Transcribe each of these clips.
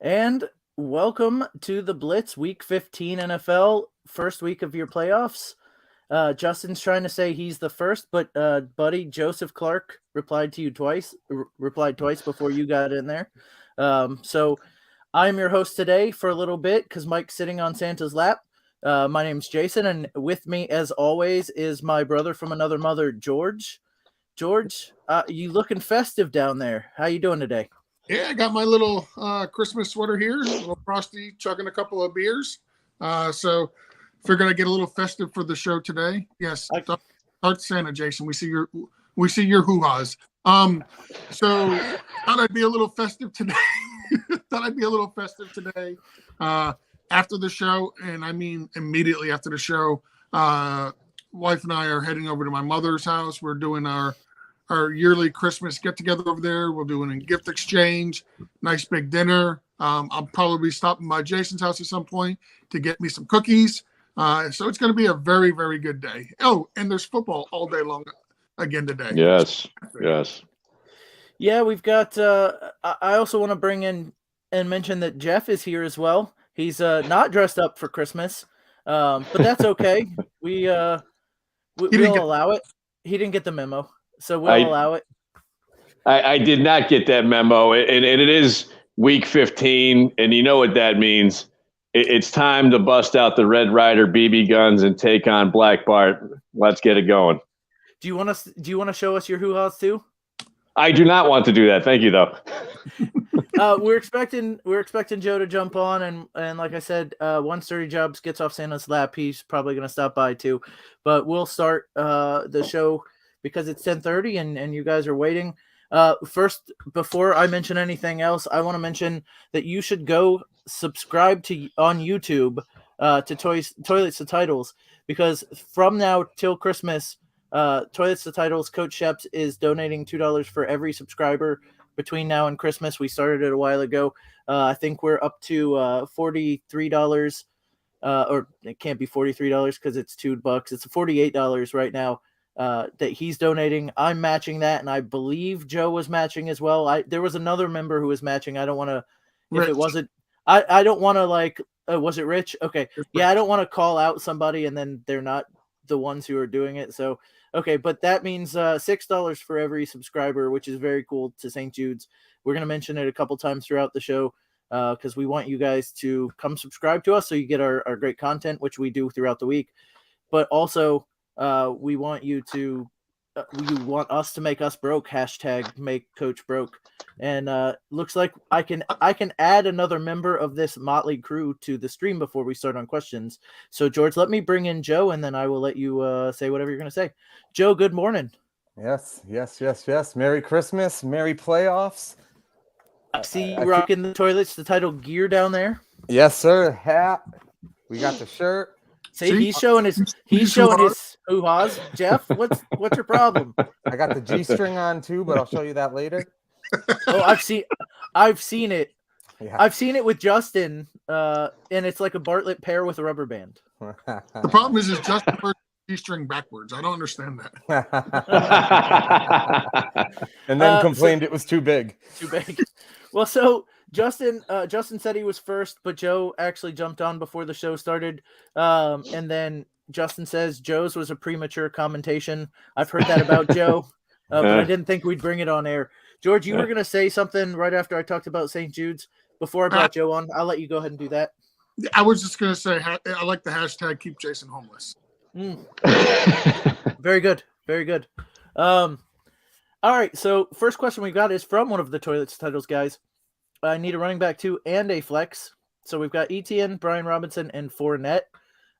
And welcome to the Blitz Week 15 NFL, first week of your playoffs. Justin's trying to say he's the first, but buddy Joseph Clark replied twice before you got in there. So I'm your host today for a little bit because Mike's sitting on Santa's lap. My name's Jason, and with me, as always, is my brother from another mother, George. George, you looking festive down there. How you doing today? Yeah, I got my little Christmas sweater here, a little frosty, chugging a couple of beers. So figured I'd get a little festive for the show today. Yes, start Santa, Jason. We see your hoo-has. So thought I'd be a little festive today. After the show, and I mean immediately after the show, wife and I are heading over to my mother's house. We're doing our yearly Christmas get-together over there. We're doing a gift exchange, nice big dinner. I'll probably be stopping by Jason's house at some point to get me some cookies. So it's going to be a very, very good day. Oh, and there's football all day long again today. Yes. Yeah, we've got I also want to bring in and mention that Jeff is here as well. He's not dressed up for Christmas, but that's okay. We'll allow it. He didn't get the memo. So we'll allow it. I did not get that memo, and it is week 15, and you know what that means. It's time to bust out the Red Ryder BB guns and take on Black Bart. Let's get it going. Do you want to show us your hoo-has too? I do not want to do that. Thank you, though. We're expecting Joe to jump on, and like I said, once Dirty Jobs gets off Santa's lap, he's probably going to stop by too. But we'll start the show because it's 10:30 and you guys are waiting. First, before I mention anything else, I want to mention that you should go subscribe on YouTube to Toilets to Titles, because from now till Christmas, Toilets to Titles Coach Sheps is donating $2 for every subscriber between now and Christmas. We started it a while ago. I think we're up to $43, or it can't be $43 because it's $2. It's $48 right now. That he's donating. I'm matching that, and I believe Joe was matching as well. There was another member who was matching. I don't want to, if it wasn't, I don't want to was it Rich? Okay. Yeah, I don't want to call out somebody and then they're not the ones who are doing it. So, okay, but that means $6 for every subscriber, which is very cool, to St. Jude's. We're going to mention it a couple times throughout the show because we want you guys to come subscribe to us so you get our great content, which we do throughout the week. But also, we want you want us to make us broke, hashtag make coach broke. And looks like I can add another member of this motley crew to the stream before we start on questions. So George, let me bring in Joe, and then I will let you say whatever you're going to say. Joe, good morning. Yes. Merry Christmas, Merry playoffs. I see you rocking the Toilets to Title gear down there. Yes, sir. Hat. We got the shirt. See, he's showing his hoo-has. Jeff, what's your problem? I got the G-string on too, but I'll show you that later. Oh, I've seen it. Yeah. I've seen it with Justin, and it's like a Bartlett pear with a rubber band. The problem is Justin wears G-string backwards. I don't understand that. And then complained it was too big. Too big. Well, so Justin said he was first, but Joe actually jumped on before the show started. And then Justin says Joe's was a premature commentation. I've heard that about Joe, but I didn't think we'd bring it on air. George, you were going to say something right after I talked about St. Jude's. Before I brought Joe on, I'll let you go ahead and do that. I was just going to say, I like the hashtag keep Jason homeless. Very good. Very good. All right. So first question we got is from one of the Toilets Titles guys. I need a running back too and a flex. So we've got Etienne, Brian Robinson, and Fournette.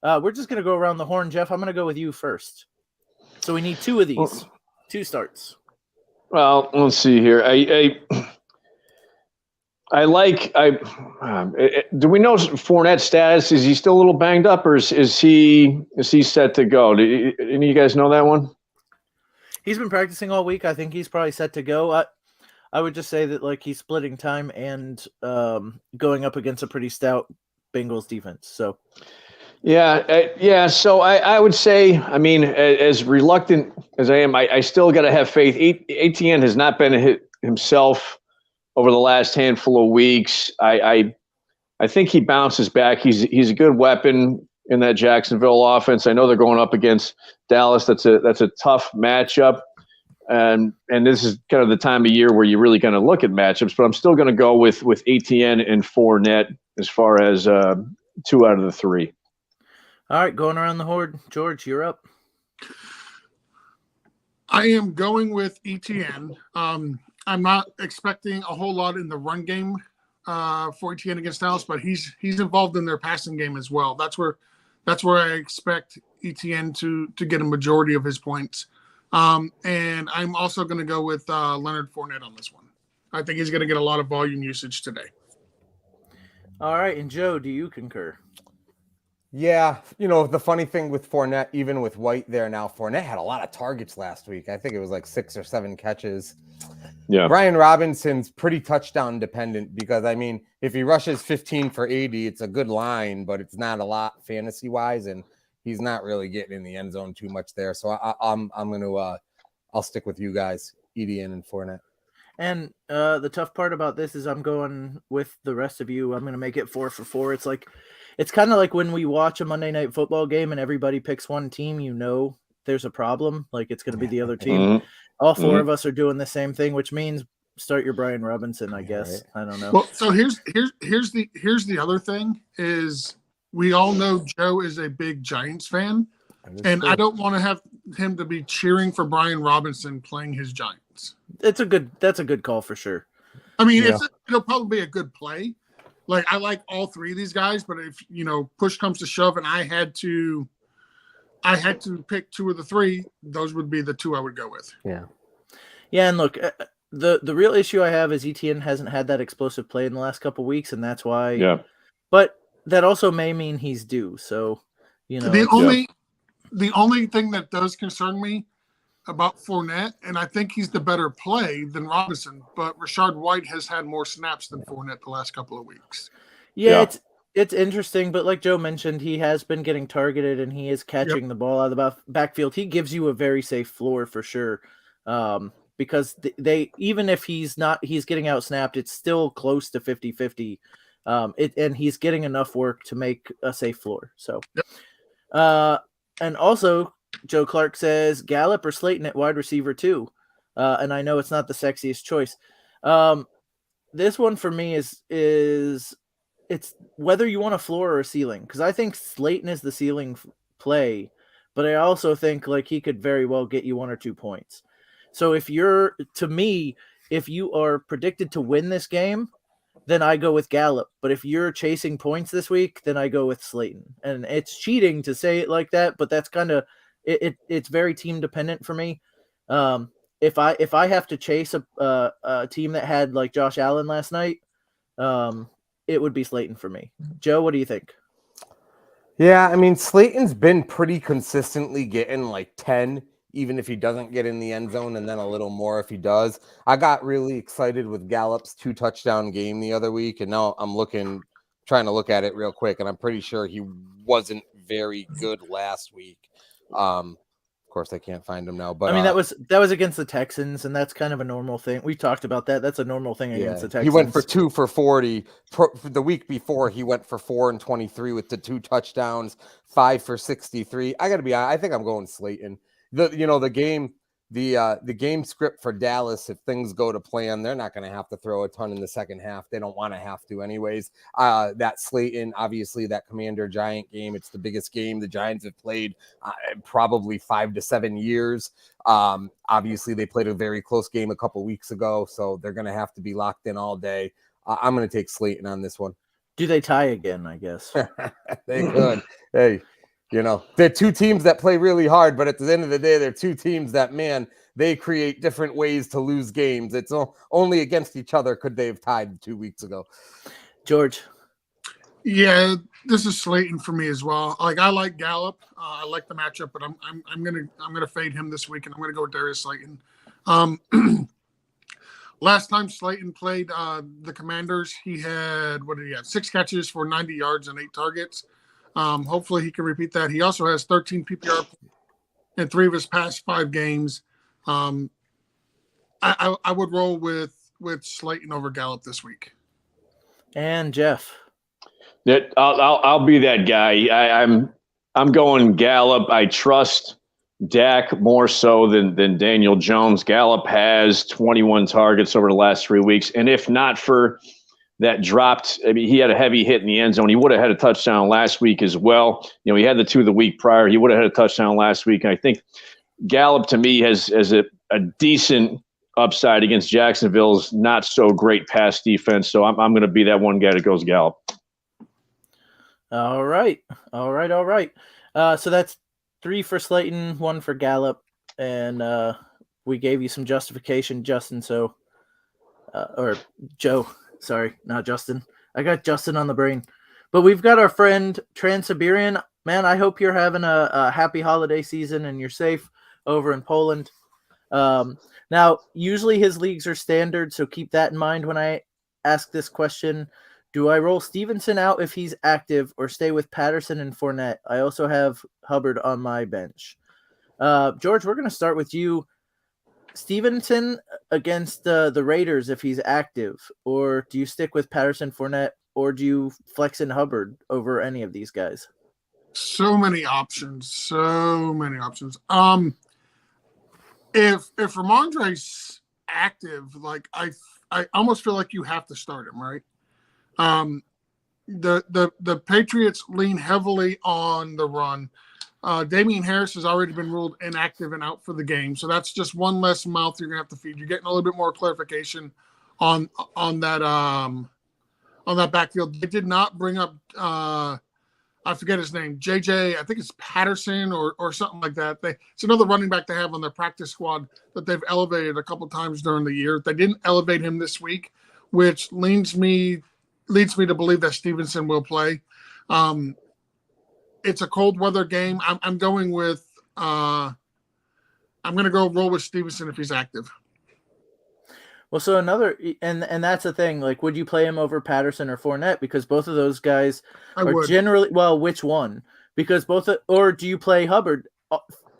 We're just going to go around the horn. Jeff, I'm going to go with you first. So we need two of these, two starts. Well, let's see here. Do we know Fournette's status? Is he still a little banged up, or is he set to go? Any of you guys know that one? He's been practicing all week. I think he's probably set to go. I would just say that he's splitting time and going up against a pretty stout Bengals defense. So, yeah. So I would say, I mean, as reluctant as I am, I still got to have faith. Etienne has not been a hit himself over the last handful of weeks. I I think he bounces back. He's a good weapon in that Jacksonville offense. I know they're going up against Dallas. That's a tough matchup. And this is kind of the time of year where you're really going to look at matchups, but I'm still going to go with Etienne and Fournette as far as 2 out of the 3. All right, going around the horde. George, you're up. I am going with Etienne. I'm not expecting a whole lot in the run game for Etienne against Dallas, but he's involved in their passing game as well. That's where I expect Etienne to get a majority of his points. And I'm also going to go with Leonard Fournette on this one. I think he's going to get a lot of volume usage today. All right, and Joe, do you concur? Yeah, the funny thing with Fournette, even with White there now, Fournette had a lot of targets last week. I think it was like 6 or 7 catches. Yeah. Brian Robinson's pretty touchdown dependent because, I mean, if he rushes 15 for 80, it's a good line, but it's not a lot fantasy-wise, and he's not really getting in the end zone too much there. So I'm going to I'll stick with you guys, Etienne and Fournette. And the tough part about this is I'm going with the rest of you. I'm going to make it 4 for 4. It's kind of like when we watch a Monday Night Football game and everybody picks one team, there's a problem. Like it's going to be the other team. Mm-hmm. All 4 of us are doing the same thing, which means start your Brian Robinson, I guess. Right. I don't know. Well, so here's the other thing is we all know Joe is a big Giants fan, and I don't want to have him to be cheering for Brian Robinson playing his Giants. That's a good call for sure. I mean, it'll probably be a good play. Like I like all 3 of these guys, but if push comes to shove, and I had to pick 2 of the 3, those would be the 2 I would go with. Yeah, and look, the real issue I have is Etienne hasn't had that explosive play in the last couple of weeks, and that's why. Yeah. But that also may mean he's due. So, the only thing that does concern me about Fournette, and I think he's the better play than Robinson, but Rashard White has had more snaps than Fournette the last couple of weeks. Yeah. It's interesting, but like Joe mentioned, he has been getting targeted and he is catching the ball out of the backfield. He gives you a very safe floor for sure. Because they even if he's getting out snapped, it's still close to 50-50. And he's getting enough work to make a safe floor. So, and also Joe Clark says Gallup or Slayton at wide receiver too. And I know it's not the sexiest choice. This one for me is it's whether you want a floor or a ceiling. Cause I think Slayton is the ceiling play, but I also think like he could very well get you 1 or 2 points. So if you are predicted to win this game, then I go with Gallup. But if you're chasing points this week, then I go with Slayton. And it's cheating to say it like that, but that's kind of it's very team dependent for me. If I have to chase a team that had like Josh Allen last night, it would be Slayton for me. Joe, what do you think? Yeah, I mean, Slayton's been pretty consistently getting like 10, even if he doesn't get in the end zone, and then a little more if he does. I got really excited with Gallup's 2-touchdown game the other week, and now I'm trying to look at it real quick, and I'm pretty sure he wasn't very good last week. Of course, I can't find him now, but I mean that was against the Texans, and that's kind of a normal thing. We talked about that. That's a normal thing against the Texans. He went for 2 for 40. The week before, he went for 4 and 23 with the 2 touchdowns, 5 for 63. I got to be honest, I think I'm going Slayton. The game script for Dallas, if things go to plan, they're not going to have to throw a ton in the second half. They don't want to have to anyways. That Slayton, obviously that Commander Giant game, it's the biggest game the Giants have played probably 5 to 7 years. Obviously they played a very close game a couple weeks ago, so they're going to have to be locked in all day. I'm going to take Slayton on this one. Do they tie again, I guess? They could. Hey, they're 2 teams that play really hard, but at the end of the day, they're 2 teams that, man, they create different ways to lose games. It's only against each other could they have tied 2 weeks ago. George. Yeah, this is Slayton for me as well. Like I like Gallup. I like the matchup, but I'm gonna fade him this week, and I'm gonna go with Darius Slayton. Last time Slayton played the Commanders, he had 6 catches for 90 yards and 8 targets. Hopefully he can repeat that. He also has 13 PPR in 3 of his past 5 games. I would roll with Slayton over Gallup this week. And Jeff. That I'll be that guy. I'm going Gallup. I trust Dak more so than Daniel Jones. Gallup has 21 targets over the last 3 weeks, and if not for that dropped, I mean, he had a heavy hit in the end zone. He would have had a touchdown last week as well. You know, he had the 2 the week prior. He would have had a touchdown last week. And I think Gallup to me has a decent upside against Jacksonville's not so great pass defense. So I'm going to be that one guy that goes Gallup. All right. So that's 3 for Slayton, 1 for Gallup, and we gave you some justification, Justin. So, or Joe. Sorry, not Justin. I got Justin on the brain. But we've got our friend Trans-Siberian. Man, I hope you're having a happy holiday season and you're safe over in Poland. Now, usually his leagues are standard, so keep that in mind when I ask this question. Do I roll Stevenson out if he's active or stay with Patterson and Fournette? I also have Hubbard on my bench. George, we're going to start with you. Stevenson against the Raiders if he's active, or do you stick with Patterson, Fournette, or do you flex in Hubbard over any of these guys? So many options. If Ramondre's active, like I almost feel like you have to start him, right? The Patriots lean heavily on the run. Damian Harris has already been ruled inactive and out for the game, so that's just one less mouth you're gonna have to feed. You're getting a little bit more clarification on that backfield. They did not bring up I forget his name, JJ. I think it's Patterson or something like that. It's another running back they have on their practice squad that they've elevated a couple times during the year. They didn't elevate him this week, which leads me to believe that Stevenson will play. It's a cold weather game. I'm going with I'm going to go roll with Stevenson if he's active. Well, so another and that's the thing. Like, would you play him over Patterson or Fournette? Because both of those guys are generally which one? Because or do you play Hubbard?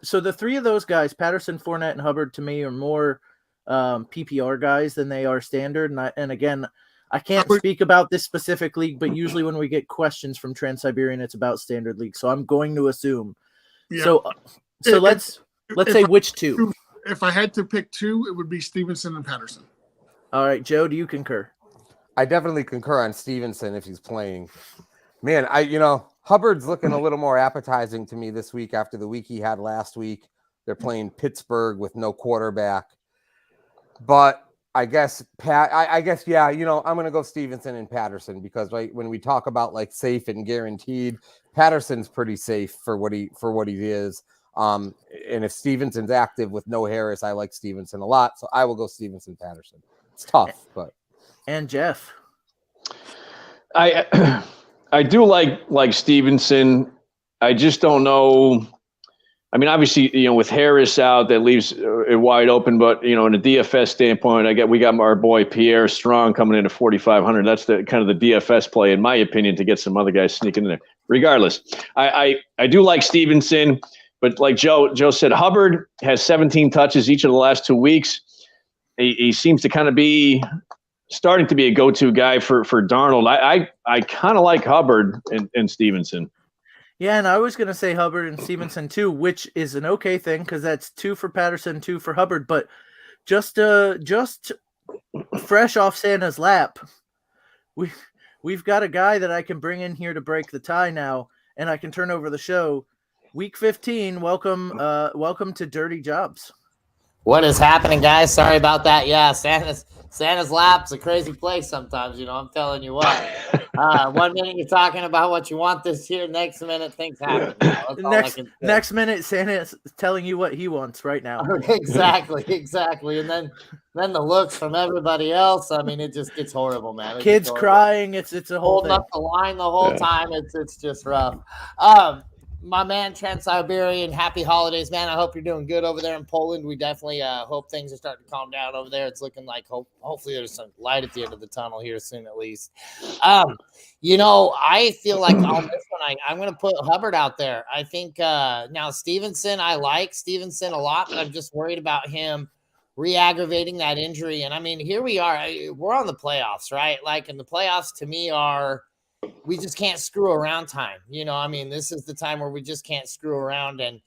So the 3 of those guys, Patterson, Fournette, and Hubbard, to me are more PPR guys than they are standard. And again, I can't speak about this specific league, but usually when we get questions from Trans-Siberian, it's about standard league. So I'm going to assume. Yeah. So let's say which 2. If I had to pick 2, it would be Stevenson and Patterson. All right, Joe, do you concur? I definitely concur on Stevenson if he's playing. Man, Hubbard's looking a little more appetizing to me this week after the week he had last week. They're playing Pittsburgh with no quarterback. But I guess I'm going to go Stevenson and Patterson because when we talk about like safe and guaranteed, Patterson's pretty safe for what he is. And if Stevenson's active with no Harris, I like Stevenson a lot. So I will go Stevenson Patterson. It's tough, but. And Jeff. I do like Stevenson. I just don't know. I mean, obviously, with Harris out, that leaves it wide open. But in a DFS standpoint, we got our boy Pierre Strong coming in at 4,500. That's the kind of the DFS play, in my opinion, to get some other guys sneaking in there. Regardless, I do like Stevenson, but like Joe said, Hubbard has 17 touches each of the last 2 weeks. He seems to kind of be starting to be a go-to guy for Darnold. I kind of like Hubbard and Stevenson. Yeah, and I was going to say Hubbard and Stevenson too, which is an okay thing because that's 2 for Patterson, 2 for Hubbard. But just fresh off Santa's lap, we've got a guy that I can bring in here to break the tie now, and I can turn over the show. Week 15, welcome to Dirty Jobs. What is happening, guys? Sorry about that. Yeah, Santa's lap's a crazy place sometimes, I'm telling you what. 1 minute you're talking about what you want this year, next minute things happen. Next minute Santa's telling you what he wants right now. Exactly. And then the looks from everybody else. I mean, it just gets horrible, man. Kids crying. It's a whole holding thing. Up the line the whole time. It's just rough. My man, Trans-Siberian, happy holidays, man. I hope you're doing good over there in Poland. We definitely hope things are starting to calm down over there. It's looking like hopefully there's some light at the end of the tunnel here soon at least. I feel like on this one, I'm going to put Hubbard out there. I think now Stevenson, I like Stevenson a lot, but I'm just worried about him re-aggravating that injury. And, I mean, here we are. We're on the playoffs, right? Like, and the playoffs to me are – we just can't screw around time. You know, I mean, this is the time where we just can't screw around. And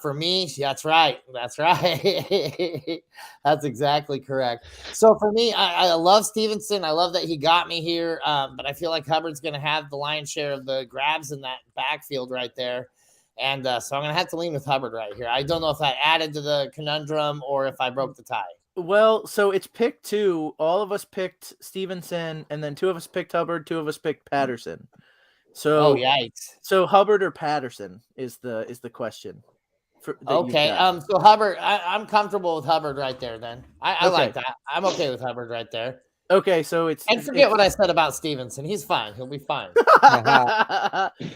for me, that's right. That's right. That's exactly correct. So for me, I love Stevenson. I love that he got me here. But I feel like Hubbard's going to have the lion's share of the grabs in that backfield right there. And so I'm going to have to lean with Hubbard right here. I don't know if I added to the conundrum or if I broke the tie. Well, so it's pick 2. All of us picked Stevenson, and then 2 of us picked Hubbard, 2 of us picked Patterson. So, yikes. So Hubbard or Patterson is the question. Okay. So Hubbard, I'm comfortable with Hubbard right there. Then I Okay. like that. I'm okay with Hubbard right there. Okay, so it's And forget what I said about Stevenson. He's fine. He'll be fine.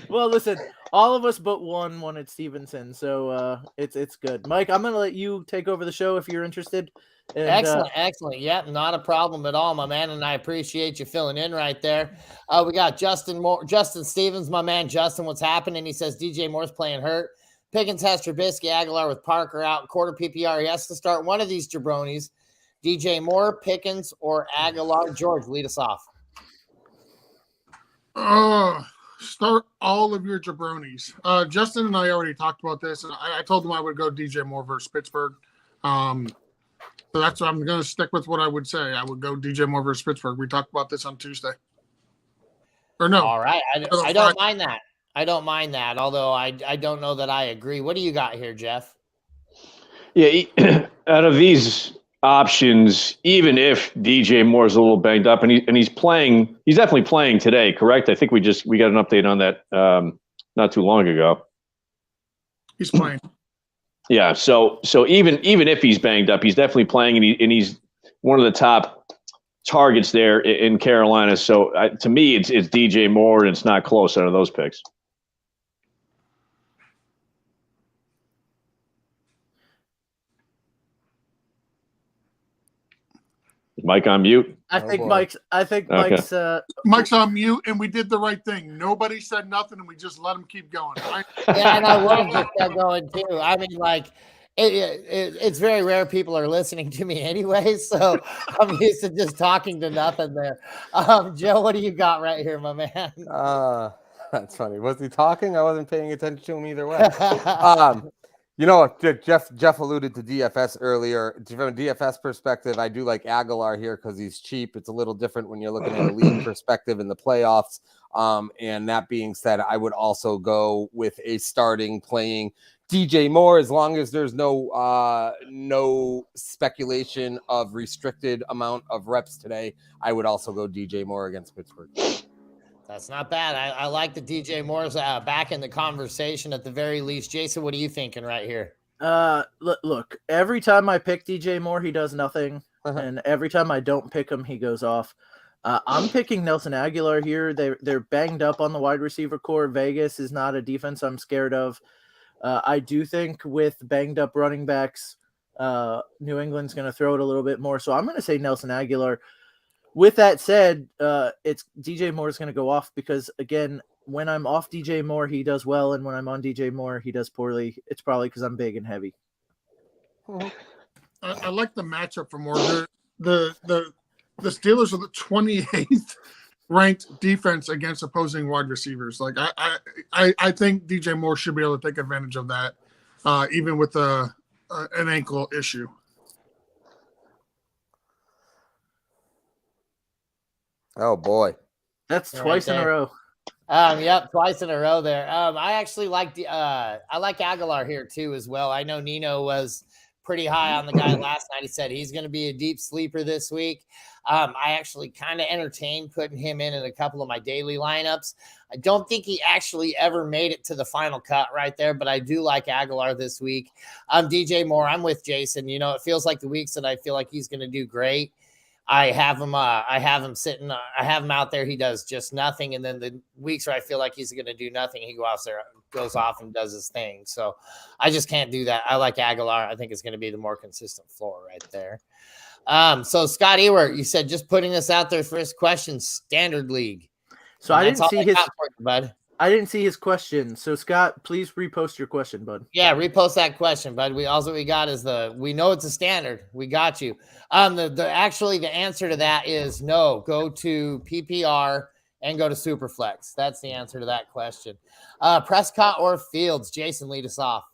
Well, listen, all of us but one wanted Stevenson, so it's good. Mike, I'm gonna let you take over the show if you're interested. And, excellent. Yep, not a problem at all, my man. And I appreciate you filling in right there. We got Justin Stevens, my man. Justin, what's happening? He says DJ Moore's playing hurt. Pickens has Trubisky, Aguilar with Parker out, quarter PPR. He has to start one of these jabronis. DJ Moore, Pickens, or Aguilar. George, lead us off. Start all of your jabronis. Justin and I already talked about this, and I told him I would go DJ Moore versus Pittsburgh. So that's what I'm going to stick with what I would say. I would go DJ Moore versus Pittsburgh. We talked about this on Tuesday. Or no. All right. I don't mind that. I don't mind that, although I don't know that I agree. What do you got here, Jeff? Yeah, out of these options, even if DJ Moore's a little banged up, and he's playing, he's definitely playing today, correct? I think we got an update on that not too long ago. He's playing. Yeah, so even if he's banged up, he's definitely playing, and he's one of the top targets there in Carolina. So to me, it's DJ Moore, and it's not close out of those picks. Mike on mute. I think Okay. Mike's on mute, and we did the right thing. Nobody said nothing, and we just let him keep going. Right? Yeah, and I would have just kept going too. I mean, like, it's very rare people are listening to me anyway, so I'm used to just talking to nothing there. Joe, what do you got right here, my man? That's funny. Was he talking? I wasn't paying attention to him either way. You know, Jeff alluded to DFS earlier. From a DFS perspective, I do like Aguilar here because he's cheap. It's a little different when you're looking at a league perspective in the playoffs. And that being said, I would also go with a starting playing DJ Moore, as long as there's no speculation of restricted amount of reps today. I would also go DJ Moore against Pittsburgh. That's not bad. I like the DJ Moore's back in the conversation at the very least. Jason, what are you thinking right here? Look, every time I pick DJ Moore, he does nothing. And every time I don't pick him, he goes off. I'm picking Nelson Aguilar here. They're banged up on the wide receiver core. Vegas is not a defense I'm scared of. I do think with banged up running backs, New England's going to throw it a little bit more. So I'm going to say Nelson Aguilar. With that said, it's DJ Moore is going to go off because, again, when I'm off DJ Moore, he does well. And when I'm on DJ Moore, he does poorly. It's probably because I'm big and heavy. I like the matchup for Moore. The Steelers are the 28th ranked defense against opposing wide receivers. Like I think DJ Moore should be able to take advantage of that, even with an ankle issue. Oh boy, that's twice in a row. Yep, twice in a row there. I actually like I like Aguilar here too as well. I know Nino was pretty high on the guy last night. He said he's going to be a deep sleeper this week. I actually kind of entertained putting him in a couple of my daily lineups. I don't think he actually ever made it to the final cut right there, but I do like Aguilar this week. DJ Moore, I'm with Jason. You know, it feels like the weeks that I feel like he's going to do great. I have him sitting. I have him out there. He does just nothing. And then the weeks where I feel like he's going to do nothing, he goes off and does his thing. So I just can't do that. I like Aguilar. I think it's going to be the more consistent floor right there. So Scott Ewert, you said just putting this out there for his question, standard league. So I didn't see his bud. I didn't see his question. So Scott, please repost your question, bud. Yeah, repost that question, bud. We got is we know it's a standard. We got you. The answer to that is no. Go to PPR and go to Superflex? That's the answer to that question. Prescott or Fields? Jason, lead us off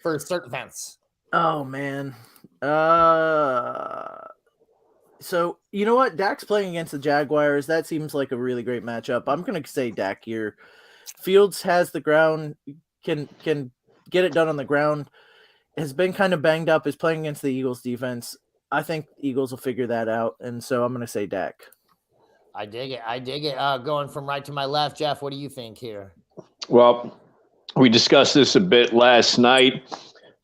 for certain events. Oh man. So you know what? Dak's playing against the Jaguars. That seems like a really great matchup. I'm gonna say Dak here. Fields has the ground, can get it done on the ground. Has been kind of banged up. Is playing against the Eagles defense. I think Eagles will figure that out, and so I'm gonna say Dak. I dig it. Going from right to my left, Jeff. What do you think here? Well, we discussed this a bit last night.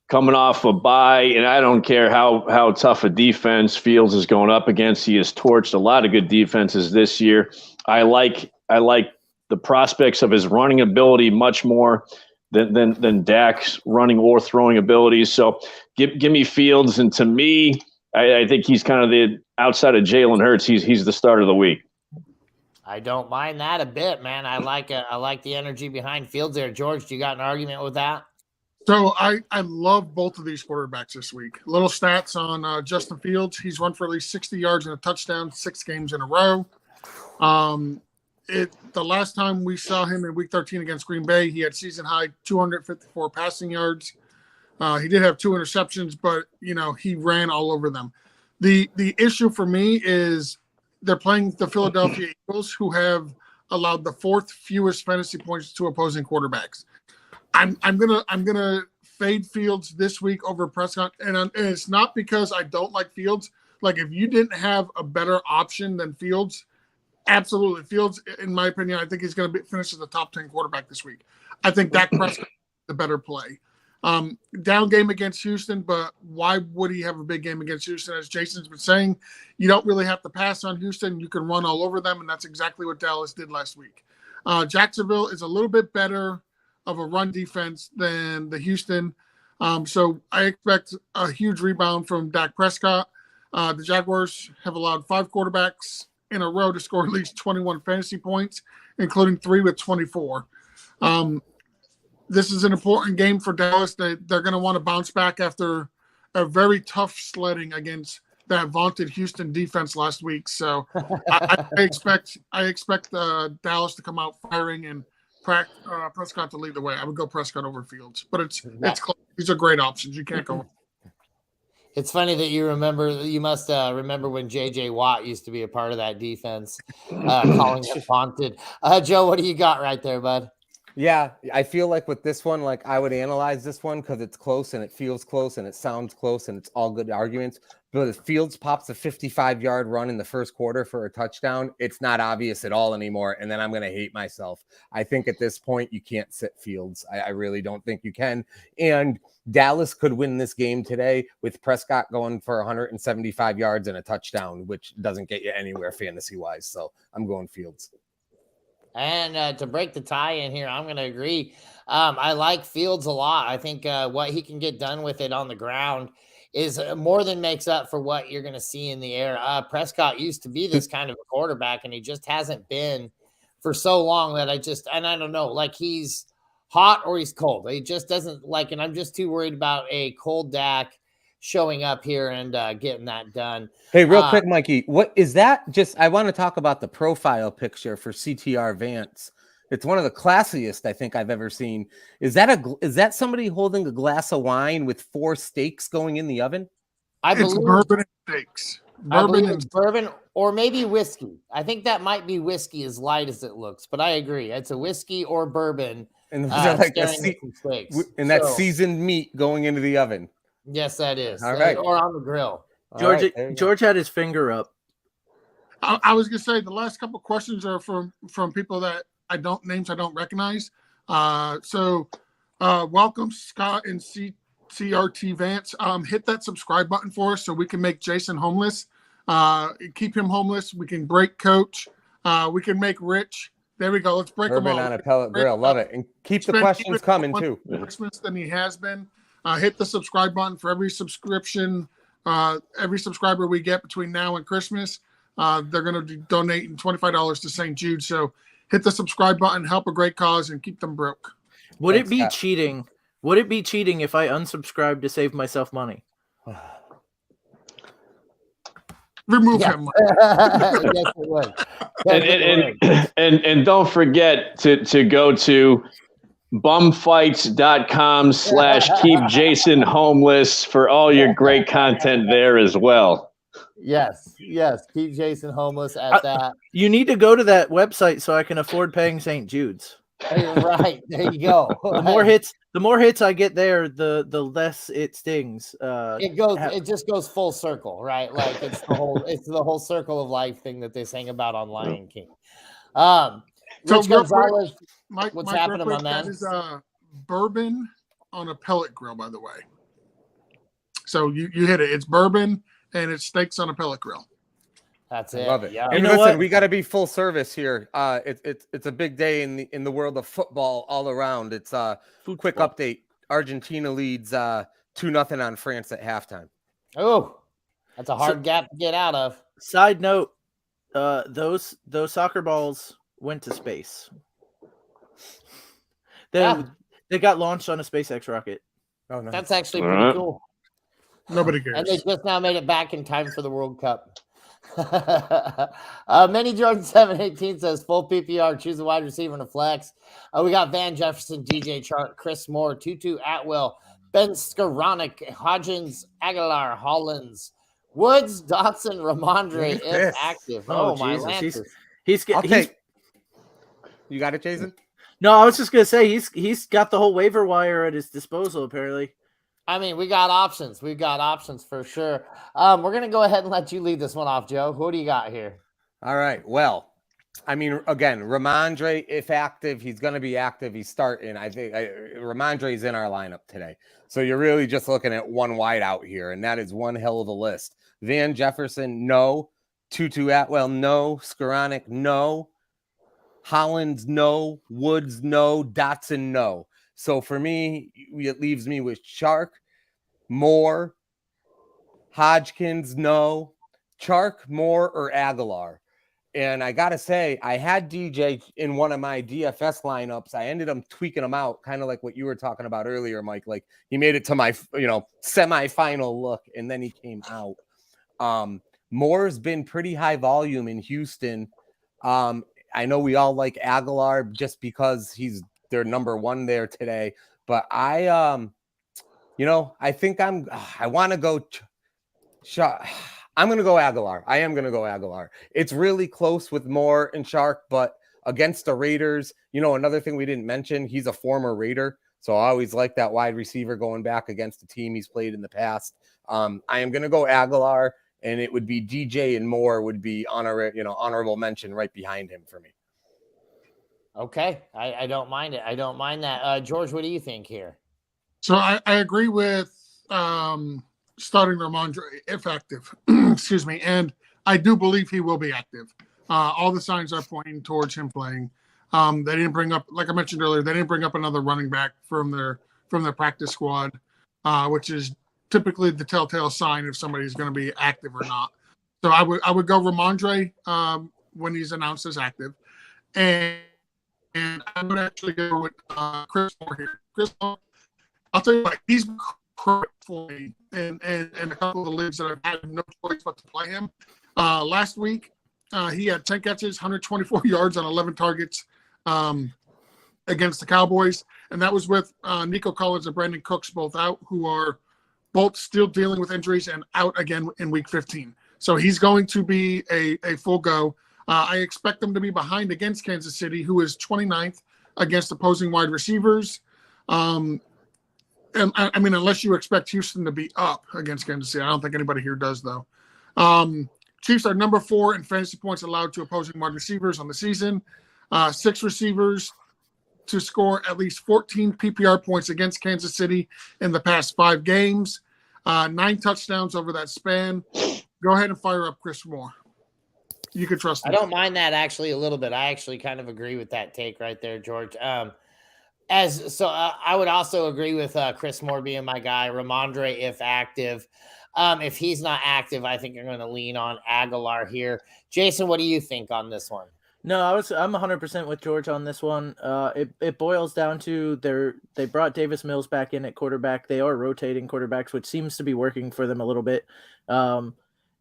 Coming off a bye, and I don't care how tough a defense Fields is going up against. He has torched a lot of good defenses this year. I like the prospects of his running ability much more than Dak's running or throwing abilities. So give me Fields, and to me, I think he's kind of the outside of Jalen Hurts. He's the start of the week. I don't mind that a bit, man. I like the energy behind Fields there. George, do you got an argument with that? So I love both of these quarterbacks this week. Little stats on Justin Fields. He's run for at least 60 yards and a touchdown 6 games in a row. The last time we saw him in Week 13 against Green Bay, he had season high 254 passing yards. He did have 2 interceptions, but he ran all over them. The issue for me is they're playing the Philadelphia Eagles, who have allowed the 4th fewest fantasy points to opposing quarterbacks. I'm gonna fade Fields this week over Prescott, and it's not because I don't like Fields. Like, if you didn't have a better option than Fields, absolutely Fields. In my opinion, I think he's going to finish as the top 10 quarterback this week. I think Dak Prescott is the better play. Down game against Houston, but why would he have a big game against Houston? As Jason's been saying, you don't really have to pass on Houston. You can run all over them, and that's exactly what Dallas did last week. Jacksonville is a little bit better of a run defense than the Houston. So I expect a huge rebound from Dak Prescott. The Jaguars have allowed 5 quarterbacks in a row to score at least 21 fantasy points, including 3 with 24. This is an important game for Dallas. They're going to want to bounce back after a very tough sledding against that vaunted Houston defense last week. So I expect Dallas to come out firing and Prescott to lead the way. I would go Prescott over Fields, but it's close. These are great options. You can't go. It's funny that you must remember when J.J. Watt used to be a part of that defense, calling it vaunted. Joe, what do you got right there, bud? Yeah, I feel like with this one, like I would analyze this one because it's close and it feels close and it sounds close and it's all good arguments. But if Fields pops a 55-yard run in the first quarter for a touchdown, it's not obvious at all anymore. And then I'm going to hate myself. I think at this point, you can't sit Fields. I really don't think you can. And Dallas could win this game today with Prescott going for 175 yards and a touchdown, which doesn't get you anywhere fantasy-wise. So I'm going Fields. And to break the tie in here, I'm going to agree. I like Fields a lot. I think what he can get done with it on the ground is more than makes up for what you're going to see in the air. Prescott used to be this kind of a quarterback, and he just hasn't been for so long that I don't know, like he's hot or he's cold. He just doesn't like, and I'm just too worried about a cold Dak showing up here and getting that done. Hey, real quick, Mikey, what is that? I want to talk about the profile picture for CTR Vance. It's one of the classiest I think I've ever seen. Is that somebody holding a glass of wine with 4 steaks going in the oven? It's bourbon and steaks. Bourbon or maybe whiskey. I think that might be whiskey, as light as it looks, but I agree. It's a whiskey or bourbon. And like seasoned meat going into the oven. Yes, that is. All right. Or on the grill. George had his finger up. I was going to say the last couple of questions are from people that I don't recognize. So welcome Scott and CRT Vance. Hit that subscribe button for us so we can make Jason homeless. Keep him homeless. We can break Coach. We can make Rich. There we go. Let's break him all. On a pellet grill. Love it. And keep the questions coming too. Christmas than he has been. Hit the subscribe button for every subscription. Every subscriber we get between now and Christmas, they're going to be donating $25 to St. Jude. So hit the subscribe button, help a great cause, and keep them broke. Would it be cheating? Would it be cheating if I unsubscribed to save myself money? Remove him. Yes, it would. And don't forget to go to bumfights.com/keep Jason homeless for all your great content there as well. Yes. Keep Jason homeless at that. You need to go to that website so I can afford paying St. Jude's. Right. There you go. The more hits I get there, the less it stings. It just goes full circle, right? Like it's the whole circle of life thing that they sang about on Lion King. So Rich real Gonzalez, quick, Mike, what's real happening, quick, my man? that is bourbon on a pellet grill, by the way. So you hit it. It's bourbon and it's steaks on a pellet grill. That's I it. love it. Yeah. And You know listen, what? we got to be full service here. It's a big day in the world of football all around. It's quick Football. update. Argentina leads 2-0 on France at halftime. Oh, that's a hard gap to get out of. Side note, those soccer balls went to space. They got launched on a SpaceX rocket. Oh no. That's actually All pretty right. cool. Nobody cares. And they just now made it back in time for the World Cup. Many Jordan 718 says full PPR, choose a wide receiver and a flex. We got Van Jefferson, DJ Chark, Chris Moore, Tutu Atwell, Ben Skoranek, Hodgins, Aguilar, Hollins, Woods, Dotson, Ramondre, if active. Oh, my Jesus. Lances. You got it, Jason? No, I was just gonna say he's got the whole waiver wire at his disposal apparently. I mean, we got options. We've got options for sure. We're going to go ahead and let you lead this one off, Joe. Who do you got here? All right. Well, I mean, again, Ramondre, if active, he's going to be active. He's starting. I think Ramondre is in our lineup today. So you're really just looking at one wide out here, and that is one hell of a list. Van Jefferson, no. Tutu Atwell, no. Skoranek, no. Hollins, no. Woods, no. Dotson, no. So for me, it leaves me with Chark, Moore, Hodgkins, no. Chark, Moore, or Aguilar. And I got to say, I had DJ in one of my DFS lineups. I ended up tweaking him out, kind of like what you were talking about earlier, Mike. Like he made it to my, semifinal look, and then he came out. Moore's been pretty high volume in Houston. I know we all like Aguilar just because he's their number one there today, but I think I want to go. I'm going to go Aguilar. I am going to go Aguilar. It's really close with Moore and Chark, but against the Raiders, another thing we didn't mention, he's a former Raider. So I always like that wide receiver going back against a team he's played in the past. I am going to go Aguilar, and it would be DJ and Moore would be honorable mention right behind him for me. Okay. I don't mind it. I don't mind that. George, what do you think here? So I agree with starting Ramondre if active. Excuse me. And I do believe he will be active. All the signs are pointing towards him playing. They didn't bring up, like I mentioned earlier, they didn't bring up another running back from their practice squad, which is typically the telltale sign if somebody's going to be active or not. So I would go Ramondre when he's announced as active. And I would actually go with Chris Moore here. Chris Moore, I'll tell you what, he's correct for me in a couple of the leagues that I've had no choice but to play him. Last week, he had 10 catches, 124 yards on 11 targets against the Cowboys. And that was with Nico Collins and Brandon Cooks both out, who are both still dealing with injuries and out again in week 15. So he's going to be a full go. I expect them to be behind against Kansas City, who is 29th against opposing wide receivers. And I mean, unless you expect Houston to be up against Kansas City, I don't think anybody here does, though. Chiefs are number 4 in fantasy points allowed to opposing wide receivers on the season. 6 receivers to score at least 14 PPR points against Kansas City in the past 5 games. 9 touchdowns over that span. Go ahead and fire up Chris Moore. You can trust me. I don't mind that actually a little bit. I actually kind of agree with that take right there, George. I would also agree with Chris Moore being my guy. Ramondre, if active. If he's not active, I think you're going to lean on Aguilar here. Jason, what do you think on this one? No, I'm 100% with George on this one. It boils down to they brought Davis Mills back in at quarterback. They are rotating quarterbacks, which seems to be working for them a little bit.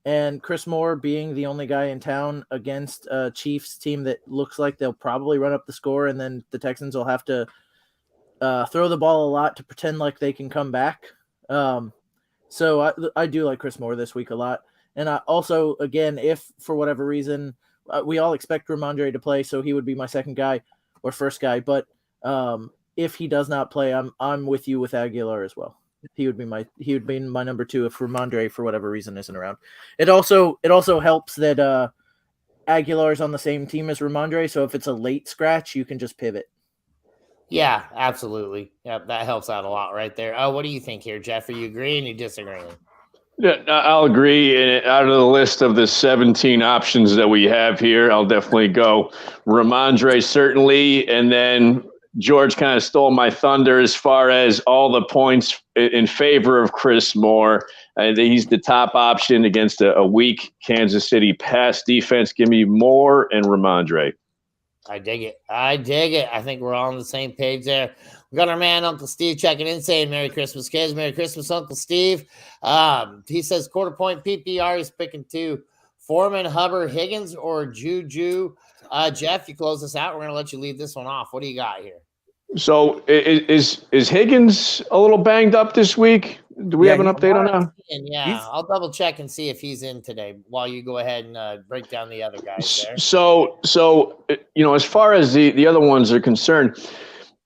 And Chris Moore being the only guy in town against a Chiefs team that looks like they'll probably run up the score, and then the Texans will have to throw the ball a lot to pretend like they can come back. So I do like Chris Moore this week a lot. And I also, again, if for whatever reason, we all expect Ramondre to play, so he would be my second guy or first guy. But if he does not play, I'm with you with Aguilar as well. He would be my number 2 if Ramondre for whatever reason isn't around. It also helps that Aguilar's on the same team as Ramondre, so if it's a late scratch, you can just pivot. Yeah, absolutely. Yep, that helps out a lot right there. Oh, what do you think here, Jeff? Are you agreeing or you disagreeing? Yeah, I'll agree. And out of the list of the 17 options that we have here, I'll definitely go Ramondre, certainly. And then George kind of stole my thunder as far as all the points in favor of Chris Moore. He's the top option against a weak Kansas City pass defense. Give me Moore and Ramondre. I dig it. I think we're all on the same page there. We got our man, Uncle Steve, checking in saying, Merry Christmas, kids. Merry Christmas, Uncle Steve. He says quarter point PPR. He's picking 2. Foreman, Hubbard, Higgins, or Juju. Jeff, you close this out. We're going to let you lead this one off. What do you got here? So is Higgins a little banged up this week? Do we have an update on that? Yeah, I'll double check and see if he's in today while you go ahead and break down the other guys there. So as far as the other ones are concerned,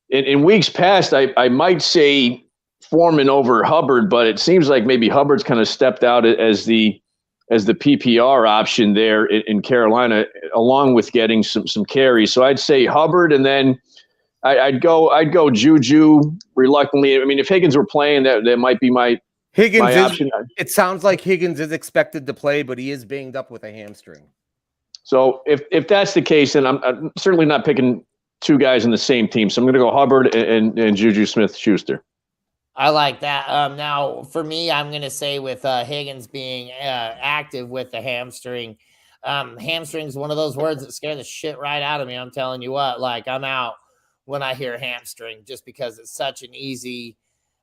in weeks past, I might say Foreman over Hubbard, but it seems like maybe Hubbard's kind of stepped out as the PPR option there in Carolina, along with getting some carries. So I'd say Hubbard, and then I'd go Juju reluctantly. I mean, if Higgins were playing, that might be my option. It sounds like Higgins is expected to play, but he is banged up with a hamstring. So if that's the case, then I'm certainly not picking 2 guys in the same team. So I'm going to go Hubbard and Juju Smith-Schuster. I like that. Now, for me, I'm going to say with Higgins being active with the hamstring. Hamstring's one of those words that scare the shit right out of me. I'm telling you what, like I'm out when I hear hamstring just because it's such an easy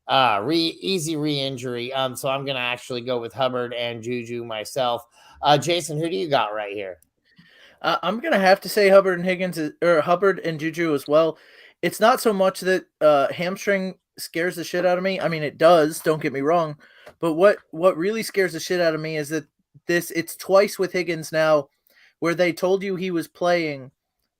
re-injury. So I'm going to actually go with Hubbard and Juju myself. Jason, who do you got right here? I'm going to have to say Hubbard and Higgins or Hubbard and Juju as well. It's not so much that hamstring scares the shit out of me. I mean, it does, don't get me wrong. But what really scares the shit out of me is that it's twice with Higgins now where they told you he was playing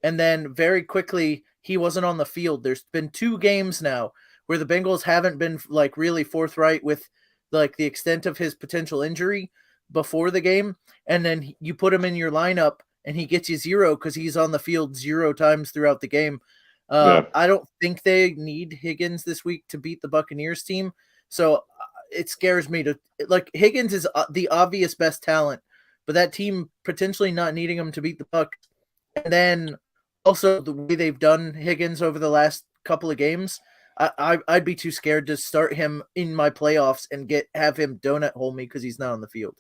and then very quickly he wasn't on the field. There's been 2 games now where the Bengals haven't been like really forthright with like the extent of his potential injury before the game. And then you put him in your lineup and he gets you 0 because he's on the field 0 times throughout the game. I don't think they need Higgins this week to beat the Buccaneers team. So it scares me to like Higgins is the obvious best talent, but that team potentially not needing him to beat the Bucs. And then also the way they've done Higgins over the last couple of games, I'd be too scared to start him in my playoffs and have him donut hole me because he's not on the field.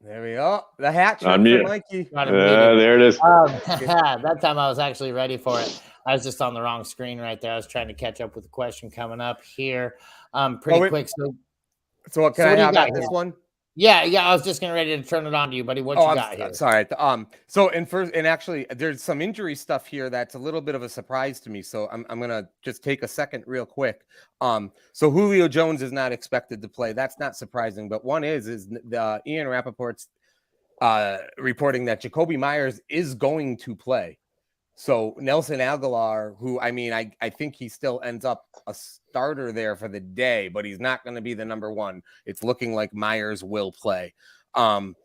There we go. The hat trick for Mikey. There it is. That time I was actually ready for it. I was just on the wrong screen right there. I was trying to catch up with the question coming up here. Pretty quick. So what can I have at this one? Yeah. I was just getting ready to turn it on to you, buddy. What you got here? Sorry. And actually, there's some injury stuff here that's a little bit of a surprise to me. So I'm gonna just take a second, real quick. So Julio Jones is not expected to play. That's not surprising. But one is Ian Rappaport's reporting that Jacoby Myers is going to play. So Nelson Aguilar, who I think he still ends up a starter there for the day, but he's not going to be the number 1. It's looking like Myers will play. And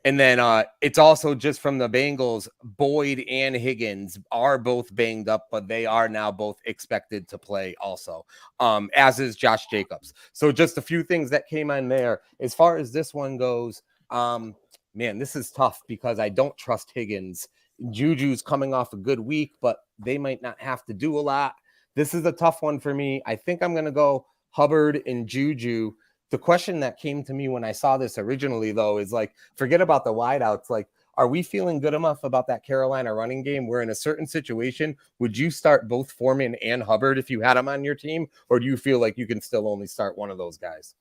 then it's also just from the Bengals, Boyd and Higgins are both banged up, but they are now both expected to play also, as is Josh Jacobs. So just a few things that came on there. As far as this one goes, man, this is tough because I don't trust Higgins. Juju's coming off a good week, but they might not have to do a lot. This is a tough one for me. I think I'm going to go Hubbard and Juju. The question that came to me when I saw this originally, though, is like, forget about the wideouts. Like, are we feeling good enough about that Carolina running game where in a certain situation, would you start both Foreman and Hubbard if you had them on your team? Or do you feel like you can still only start one of those guys?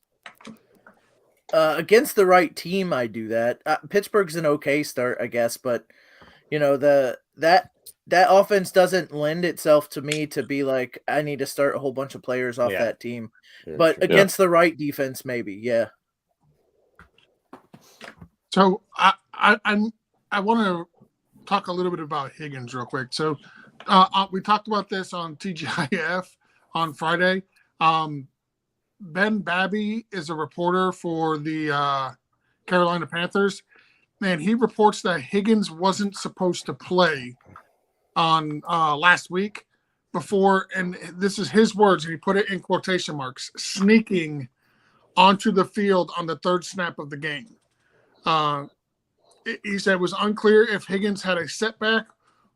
Against the right team, I do that. Pittsburgh's an okay start, I guess, but that offense doesn't lend itself to me to be like I need to start a whole bunch of players off Yeah. that team. Very But true. against the right defense, maybe, yeah. So I want to talk a little bit about Higgins real quick. So we talked about this on TGIF on Friday. Ben Babby is a reporter for the Carolina Panthers, and he reports that Higgins wasn't supposed to play on last week before, and this is his words, and he put it in quotation marks, sneaking onto the field on the third snap of the game. He said it was unclear if Higgins had a setback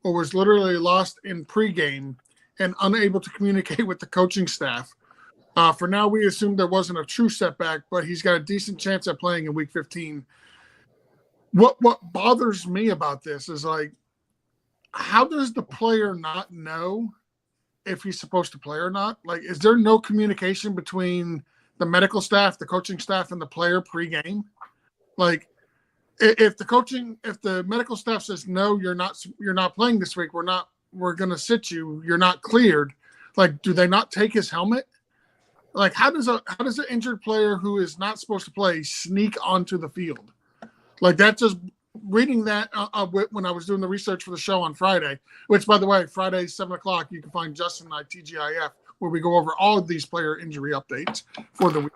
or was literally lost in pregame and unable to communicate with the coaching staff. For now, we assume there wasn't a true setback, but he's got a decent chance at playing in Week 15. What bothers me about this is, like, how does the player not know if he's supposed to play or not? Like, is there no communication between the medical staff, the coaching staff, and the player pregame? Like, if the medical staff says no, you're not playing this week, we're going to sit you, you're not cleared. Like, do they not take his helmet? Like, how does an injured player who is not supposed to play sneak onto the field? Like, that just reading that when I was doing the research for the show on Friday, which, by the way, Friday 7:00, you can find Justin and I TGIF, where we go over all of these player injury updates for the week.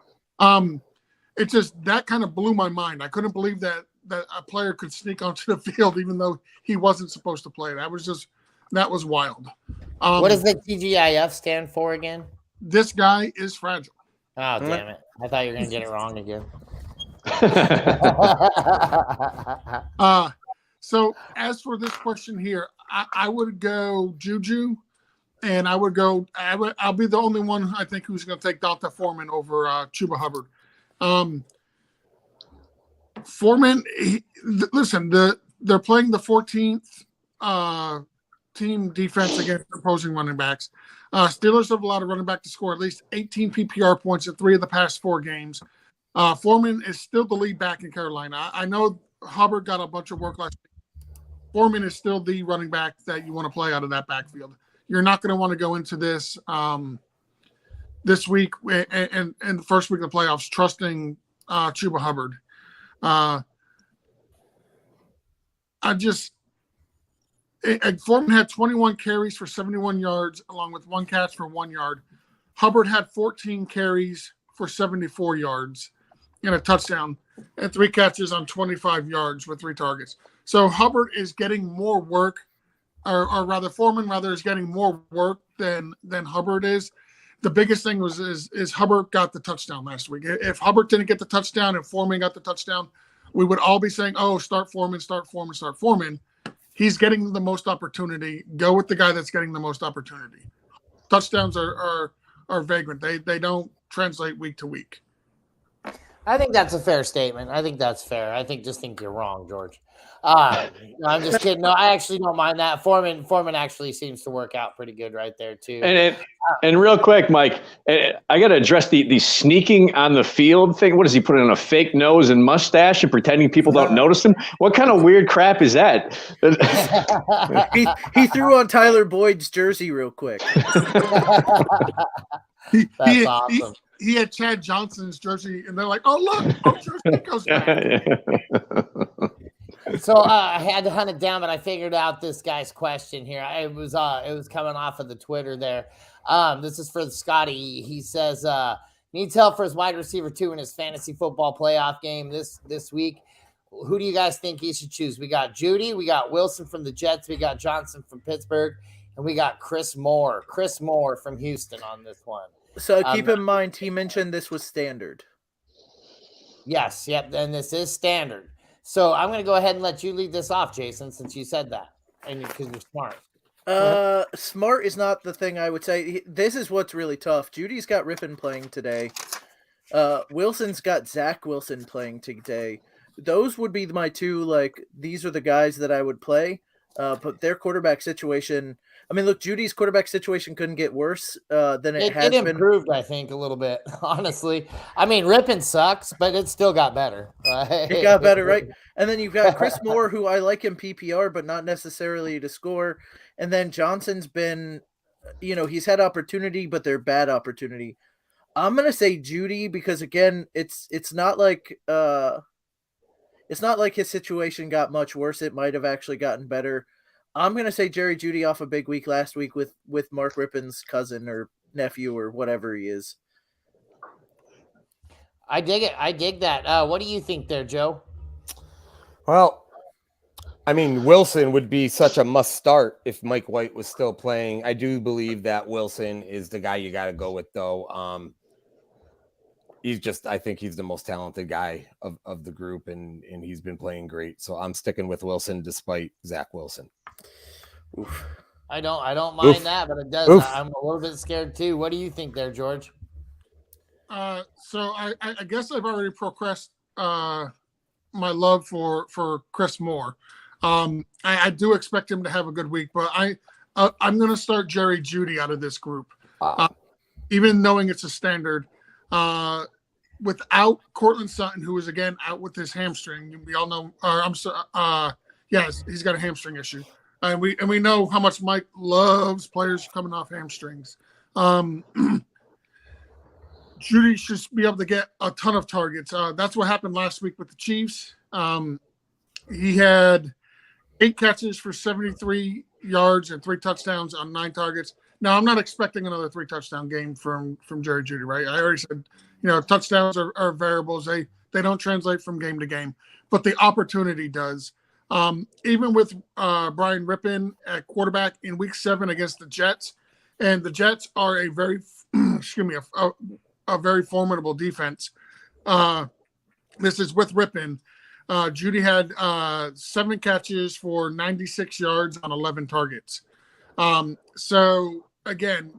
It just, that kind of blew my mind. I couldn't believe that a player could sneak onto the field even though he wasn't supposed to play. That was wild. What does the TGIF stand for again? This guy is fragile. Oh, damn it. I thought you were going to get it wrong again. So as for this question here, I would go Juju, and I'll be the only one, I think, who's going to take Donta Foreman over Chuba Hubbard. Foreman, listen, they're playing the 14th team defense against opposing running backs. Steelers have allowed a running back to score at least 18 PPR points in 3 of the past 4 games. Foreman is still the lead back in Carolina. I know Hubbard got a bunch of work last week. Foreman is still the running back that you want to play out of that backfield. You're not going to want to go into this week and the first week of the playoffs trusting Chuba Hubbard. Foreman had 21 carries for 71 yards, along with 1 catch for 1 yard. Hubbard had 14 carries for 74 yards and a touchdown, and 3 catches on 25 yards with 3 targets. So Hubbard is getting more work, or rather Foreman is getting more work than Hubbard is. The biggest thing is Hubbard got the touchdown last week. If Hubbard didn't get the touchdown and Foreman got the touchdown, we would all be saying, oh, start Foreman, start Foreman, start Foreman. He's getting the most opportunity. Go with the guy that's getting the most opportunity. Touchdowns are vagrant. They don't translate week to week. I think that's a fair statement. I think that's fair. I think you're wrong, George. No, I'm just kidding. No, I actually don't mind that. Foreman actually seems to work out pretty good right there too. And real quick, Mike, I got to address the sneaking on the field thing. What does he put in a fake nose and mustache and pretending people don't notice him? What kind of weird crap is that? he threw on Tyler Boyd's jersey real quick. That's awesome. He had Chad Johnson's jersey, and they're like, "Oh look, jersey goes back." So I had to hunt it down, but I figured out this guy's question here. It was coming off of the Twitter there. This is for Scotty. He says needs help for his wide receiver 2 in his fantasy football playoff game this week. Who do you guys think he should choose? We got Judy, we got Wilson from the Jets, we got Johnson from Pittsburgh, and we got Chris Moore from Houston on this one. So keep in mind, he mentioned this was standard. Yes, yep, and this is standard. So I'm going to go ahead and let you lead this off, Jason, since you said that, and because you're smart. Smart is not the thing I would say. This is what's really tough. Judy's got Rippon playing today. Wilson's got Zach Wilson playing today. Those would be my 2. Like, these are the guys that I would play. But their quarterback situation, I mean, look, Judy's quarterback situation couldn't get worse than it has been. Improved, I think, a little bit, honestly. I mean, Rippon sucks, but it still got better. Right? It got better, right? And then you've got Chris Moore, who I like in PPR, but not necessarily to score. And then Johnson's been, he's had opportunity, but they're bad opportunity. I'm gonna say Judy because again, it's not like his situation got much worse. It might have actually gotten better. I'm gonna say Jerry Judy off a big week last week with Mark Rippon's cousin or nephew or whatever he is. I dig it. I dig that. What do you think there, Joe? Well, I mean, Wilson would be such a must start if Mike White was still playing. I do believe that Wilson is the guy you got to go with, though. I think he's the most talented guy of the group, and he's been playing great. So I'm sticking with Wilson despite Zach Wilson. Oof. I don't mind that, but it does. I'm a little bit scared too. What do you think there, George? So I guess I've already progressed my love for Chris Moore. I do expect him to have a good week, but I'm going to start Jerry Judy out of this group, even knowing it's a standard. Without Cortland Sutton, who is again out with his hamstring, we all know. Yes, he's got a hamstring issue, and we know how much Mike loves players coming off hamstrings. Judy should be able to get a ton of targets. That's what happened last week with the Chiefs. He had 8 catches for 73 yards and 3 touchdowns on 9 targets. Now, I'm not expecting another 3-touchdown game from Jerry Judy, right? I already said, touchdowns are variables. They don't translate from game to game, but the opportunity does. Even with Brian Rippon at quarterback in Week 7 against the Jets, and the Jets are a very, a very formidable defense. This is with Rippon. Judy had 7 catches for 96 yards on 11 targets. So again,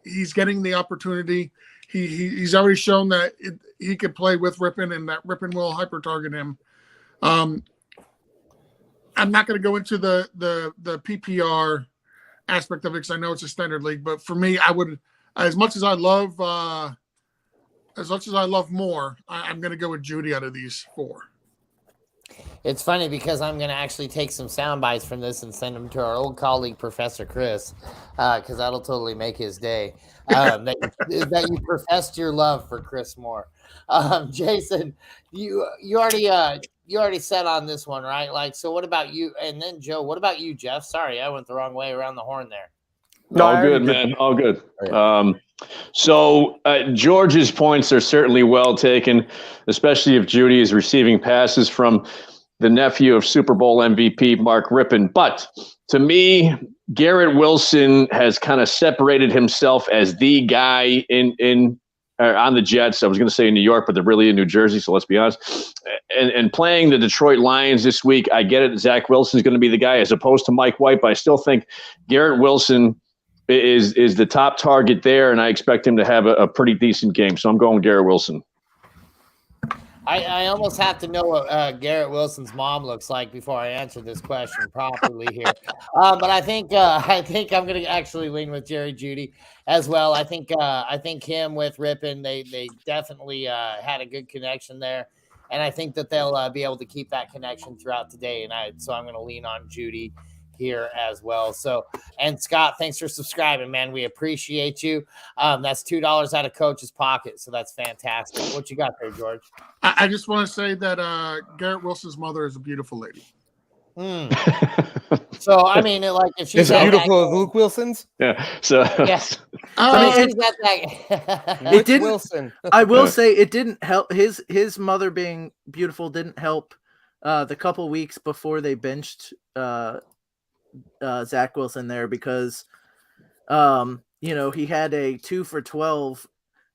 he's getting the opportunity. He's already shown that he could play with Rippon and that Rippon will hyper target him. I'm not going to go into the PPR aspect of it because I know it's a standard league, but for me, I would, as much as I love Moore, I'm going to go with Judy out of these 4. It's funny because I'm going to actually take some sound bites from this and send them to our old colleague, Professor Chris, because that'll totally make his day. That you professed your love for Chris Moore. Jason, you already said on this one, right? Like, so what about you? And then Joe, what about you, Jeff? Sorry, I went the wrong way around the horn there. No, all good, man. All good. So George's points are certainly well taken, especially if Judy is receiving passes from the nephew of Super Bowl MVP Mark Rippon. But to me, Garrett Wilson has kind of separated himself as the guy on the Jets. I was going to say in New York, but they're really in New Jersey, so let's be honest. And playing the Detroit Lions this week, I get it. Zach Wilson is going to be the guy as opposed to Mike White, but I still think Garrett Wilson is the top target there, and I expect him to have a pretty decent game. So I'm going Garrett Wilson. I almost have to know what Garrett Wilson's mom looks like before I answer this question properly here. But I think I'm going to actually lean with Jerry Judy as well. I think him with Rippon, they definitely had a good connection there, and I think that they'll be able to keep that connection throughout the day. So I'm going to lean on Judy here as well. So, and Scott, thanks for subscribing, man. We appreciate you. That's $2 out of Coach's pocket, so that's fantastic. What you got there, George? I just want to say that Garrett Wilson's mother is a beautiful lady. So I mean, like if she's as beautiful as Luke Wilson's, yeah. So yes, it didn't. Wilson. I will say it didn't help. His mother being beautiful didn't help. The couple weeks before they benched Zach Wilson there because he had a 2 for 12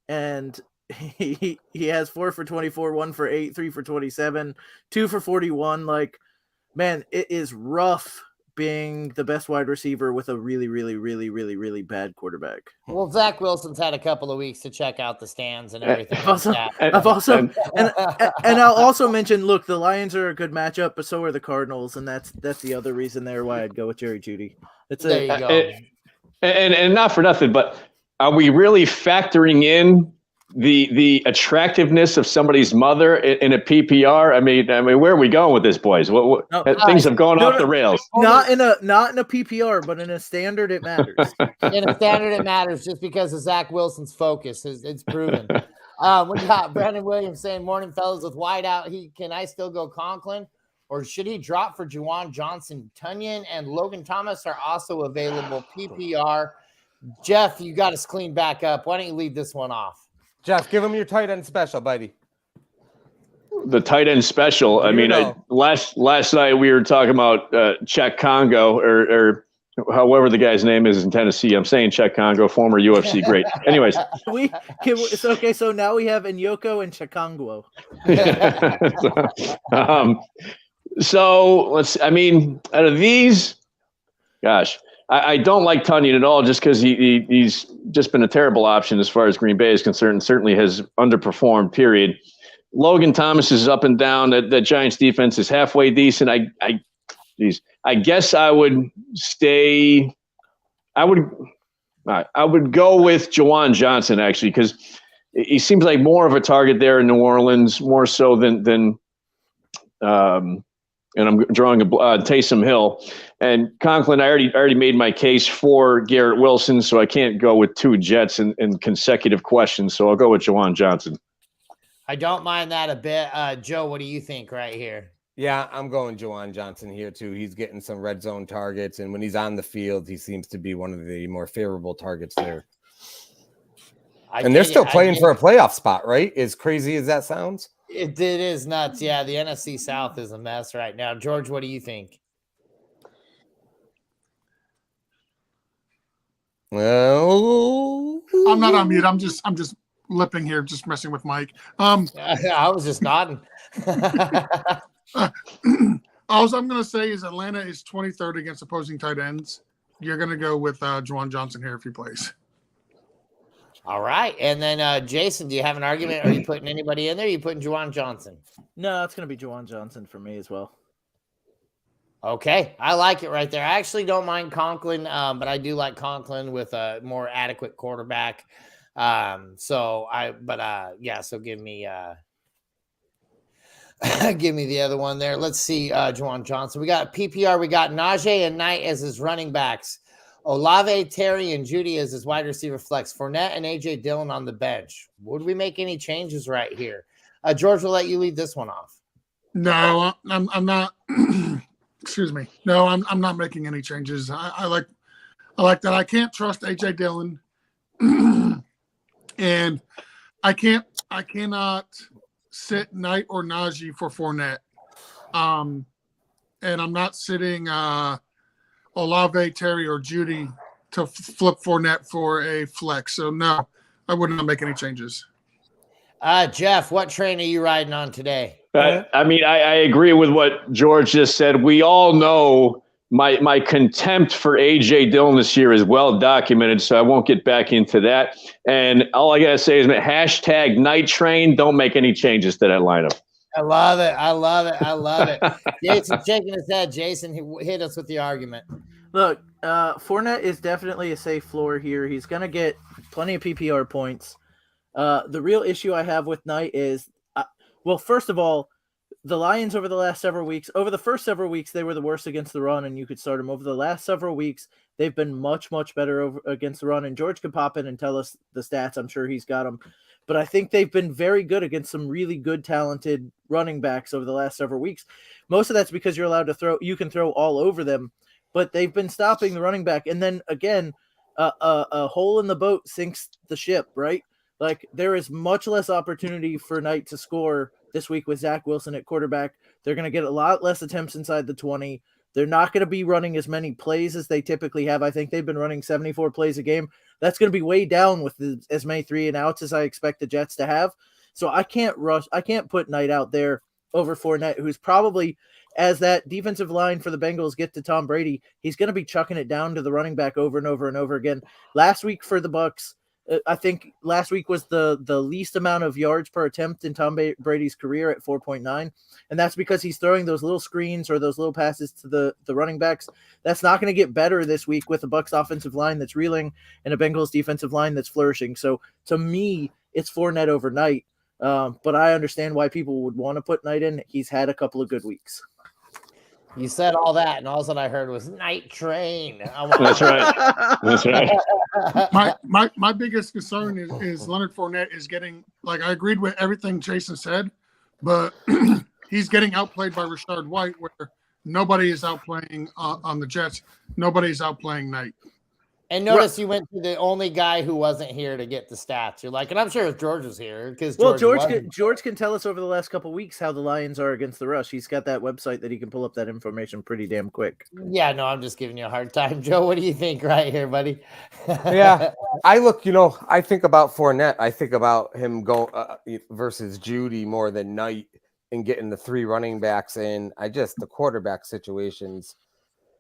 and he has 4 for 24, 1 for 8, 3 for 27, 2 for 41. Like, man, it is rough being the best wide receiver with a really, really, really, really, really bad quarterback. Well, Zach Wilson's had a couple of weeks to check out the stands and everything. And I'll also mention, look, the Lions are a good matchup, but so are the Cardinals, and that's the other reason there why I'd go with Jerry Jeudy. There you go. And not for nothing, but are we really factoring in the attractiveness of somebody's mother in a PPR? I mean, where are we going with this, boys? Things have gone off the rails. Not in a PPR, but in a standard, it matters. In a standard, it matters just because of Zach Wilson's focus. It's proven. We got Brandon Williams saying, "Morning, fellas. With White out, can I still go Conklin, or should he drop for Juwan Johnson? Tunyon and Logan Thomas are also available PPR." Jeff, you got us clean back up. Why don't you lead this one off? Jeff, give him your tight end special, buddy. The tight end special. I mean, last night we were talking about Czech Congo or however the guy's name is in Tennessee. I'm saying Czech Congo, former UFC great. Anyways, it's okay. So now we have Nyoko and Chakangwo. So out of these, gosh. I don't like Tunyon at all just because he's just been a terrible option as far as Green Bay is concerned and certainly has underperformed, period. Logan Thomas is up and down. That Giants defense is halfway decent. I guess I would stay – I would go with Juwan Johnson, actually, because he seems like more of a target there in New Orleans, more so than and I'm drawing Taysom Hill. And Conklin, I already made my case for Garrett Wilson, so I can't go with two Jets in consecutive questions, so I'll go with Juwan Johnson. I don't mind that a bit. Joe, what do you think right here? Yeah, I'm going Juwan Johnson here, too. He's getting some red zone targets, and when he's on the field, he seems to be one of the more favorable targets there. They're still playing for a playoff spot, right? As crazy as that sounds. It is nuts. Yeah, the NFC South is a mess right now. George, what do you think? Well, I'm not on mute. I'm just lipping here, just messing with Mike. I was just nodding. All I'm going to say is Atlanta is 23rd against opposing tight ends. You're going to go with Juwan Johnson here if he plays. All right. And then, Jason, do you have an argument? Are you putting anybody in there? Are you putting Juwan Johnson? No, it's going to be Juwan Johnson for me as well. Okay. I like it right there. I actually don't mind Conklin, but I do like Conklin with a more adequate quarterback. So give me give me the other one there. Let's see, Juwan Johnson. We got PPR. We got Najee and Knight as his running backs. Olave, Terry, and Judy as his wide receiver flex. Fournette and A.J. Dillon on the bench. Would we make any changes right here? George, will let you lead this one off. No, I'm not. Excuse me. No, I'm not making any changes. I like that. I can't trust A.J. Dillon, and I cannot sit Knight or Najee for Fournette. And I'm not sitting Olave, Terry, or Judy to flip Fournette for a flex. So, no, I would not make any changes. Jeff, what train are you riding on today? I agree with what George just said. We all know my contempt for A.J. Dillon this year is well documented, so I won't get back into that. And all I got to say is hashtag Night Train. Don't make any changes to that lineup. I love it. Jason shaking his head. Jason, hit us with the argument. Look, Fournette is definitely a safe floor here. He's going to get plenty of PPR points. The real issue I have with Knight is, first of all, the Lions over the first several weeks, they were the worst against the run, and you could start them. Over the last several weeks, they've been much, much better against the run, and George could pop in and tell us the stats. I'm sure he's got them. But I think they've been very good against some really good, talented running backs over the last several weeks. Most of that's because you're allowed to throw. You can throw all over them, but they've been stopping the running back. And then, again, a hole in the boat sinks the ship, right? Like, there is much less opportunity for Knight to score this week with Zach Wilson at quarterback. They're going to get a lot less attempts inside the 20. They're not going to be running as many plays as they typically have. I think they've been running 74 plays a game. That's going to be way down with as many 3-and-outs as I expect the Jets to have. So I can't put Knight out there over Fournette, who's probably, as that defensive line for the Bengals get to Tom Brady, he's going to be chucking it down to the running back over and over and over again. Last week for the Bucs, I think last week was the least amount of yards per attempt in Tom Brady's career at 4.9. And that's because he's throwing those little screens or those little passes to the running backs. That's not going to get better this week with a Bucs offensive line that's reeling and a Bengals defensive line that's flourishing. So to me, it's Fournette overnight. But I understand why people would want to put Knight in. He's had a couple of good weeks. You said all that, and all that I heard was Night Train. That's right. That's right. My biggest concern is Leonard Fournette is getting, like, I agreed with everything Jason said, but he's getting outplayed by Rashard White, where nobody is outplaying on the Jets. Nobody's outplaying Knight. And notice you went to the only guy who wasn't here to get the stats. You're like, and I'm sure if George was here, because George can tell us over the last couple of weeks how the Lions are against the rush. He's got that website that he can pull up that information pretty damn quick. Yeah, no, I'm just giving you a hard time, Joe. What do you think right here, buddy? Yeah, I think about Fournette. I think about him go versus Judy more than Knight and getting the 3 running backs in. The quarterback situations,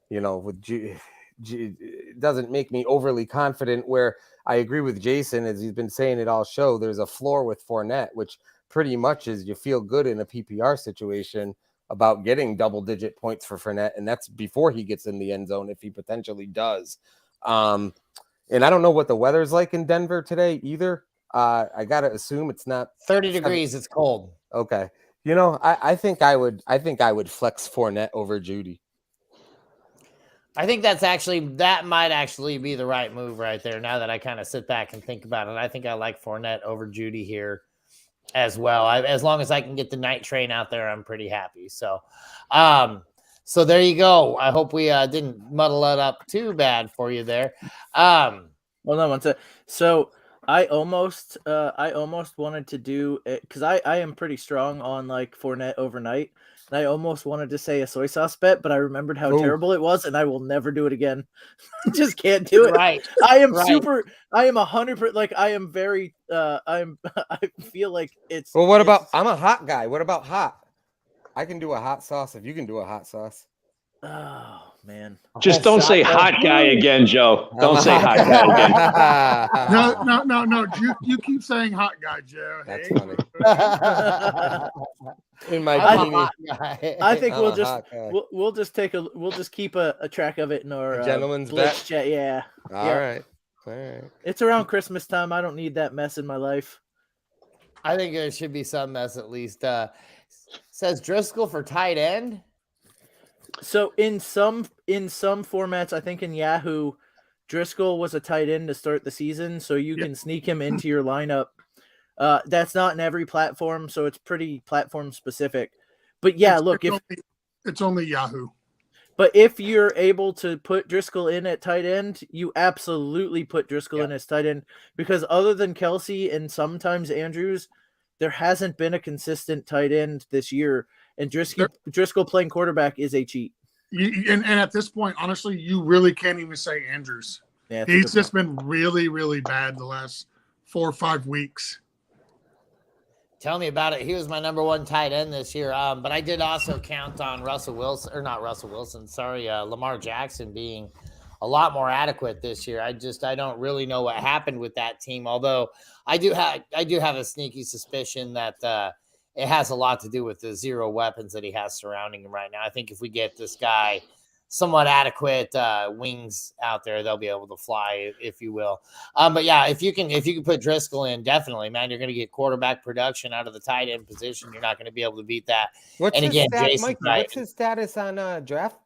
with Judy. It doesn't make me overly confident, where I agree with Jason, as he's been saying it all show. There's a floor with Fournette, which pretty much is you feel good in a PPR situation about getting double-digit points for Fournette, and that's before he gets in the end zone, if he potentially does. And I don't know what the weather's like in Denver today either. I got to assume it's not 30 degrees. It's cold. Okay. I think I would flex Fournette over Judy. I think that might actually be the right move right there. Now that I kind of sit back and think about it, I think I like Fournette over Judy here as well. As long as I can get the Night Train out there, I'm pretty happy. So, so there you go. I hope we didn't muddle it up too bad for you there. Well, no, one second. So I almost wanted to do it because I am pretty strong on like Fournette overnight. And I almost wanted to say a soy sauce bet, but I remembered how terrible it was, and I will never do it again. I just can't do it. Right. I am 100%. Like I am very. I feel like it's. Well, I'm a hot guy. What about hot? I can do a hot sauce if you can do a hot sauce. Oh man! Just don't say hot guy again, Joe. Don't say hot guy again. No. You keep saying hot guy, Joe. That's hey? funny. In my I think we'll just keep a track of it in our gentleman's Blitz bet. Chat. Yeah. All right. It's around Christmas time. I don't need that mess in my life. I think there should be some mess at least. Says Driscoll for tight end. So in some formats, I think in Yahoo, Driscoll was a tight end to start the season, so you can sneak him into your lineup. That's not in every platform, so it's pretty platform specific. But yeah, it's only Yahoo. But if you're able to put Driscoll in at tight end, you absolutely put Driscoll in as tight end, because other than Kelsey and sometimes Andrews, there hasn't been a consistent tight end this year. And Driscoll playing quarterback is a cheat. And at this point, honestly, you really can't even say Andrews. Yeah, he's just been really, really bad the last 4 or 5 weeks. Tell me about it. He was my number 1 tight end this year. But I did also count on Lamar Jackson being a lot more adequate this year. I don't really know what happened with that team. Although I do have a sneaky suspicion that it has a lot to do with the 0 weapons that he has surrounding him right now. I think if we get this guy somewhat adequate wings out there, they'll be able to fly, if you will. But yeah, if you can put Driscoll in, definitely, man, you're going to get quarterback production out of the tight end position. You're not going to be able to beat that. What's what's his status on draft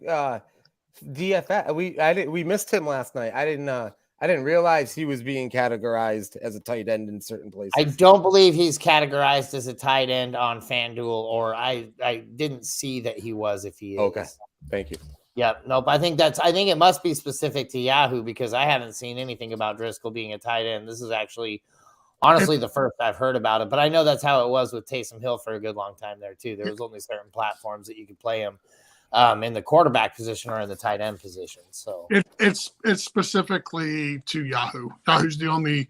DFS? We missed him last night. I didn't realize he was being categorized as a tight end in certain places. I don't believe he's categorized as a tight end on FanDuel, or I didn't see that he was. If he is. Okay, thank you. Yep. Nope. I think it must be specific to Yahoo, because I haven't seen anything about Driscoll being a tight end. This is actually, honestly, the first I've heard about it. But I know that's how it was with Taysom Hill for a good long time there too. There was only certain platforms that you could play him in the quarterback position or in the tight end position. So it's specifically to Yahoo. Yahoo's the only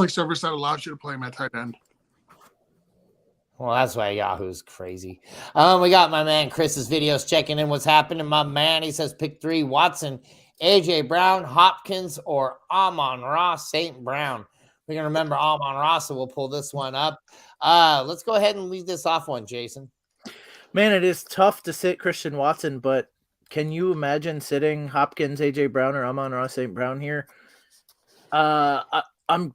service that allows you to play him at tight end. Well, that's why Yahoo's crazy. We got my man Chris's videos checking in what's happening. My man, he says pick 3, Watson, AJ Brown, Hopkins, or Amon-Ra St. Brown. We're going to remember Amon-Ra, so we'll pull this one up. Let's go ahead and lead this off one, Jason. Man, it is tough to sit Christian Watson, but can you imagine sitting Hopkins, AJ Brown, or Amon-Ra St. Brown here? I'm going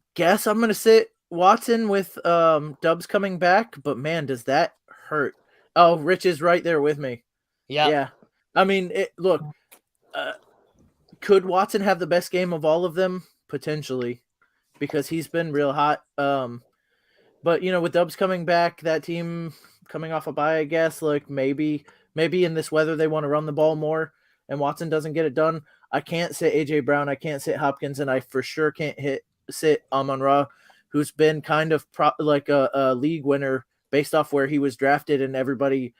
to sit Watson with Dubs coming back, but man, does that hurt. Oh, Rich is right there with me. Yeah. I mean, look, could Watson have the best game of all of them? Potentially, because he's been real hot. But, with Dubs coming back, that team coming off a bye, I guess, like maybe in this weather they want to run the ball more and Watson doesn't get it done. I can't sit AJ Brown. I can't sit Hopkins, and I for sure can't sit Amon-Ra, who's been kind of like a league winner based off where he was drafted and everybody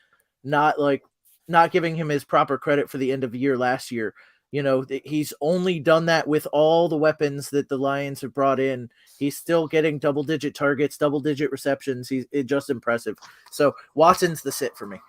not giving him his proper credit for the end of the year last year. He's only done that with all the weapons that the Lions have brought in. He's still getting double-digit targets, double-digit receptions. It's just impressive. So Watson's the sit for me.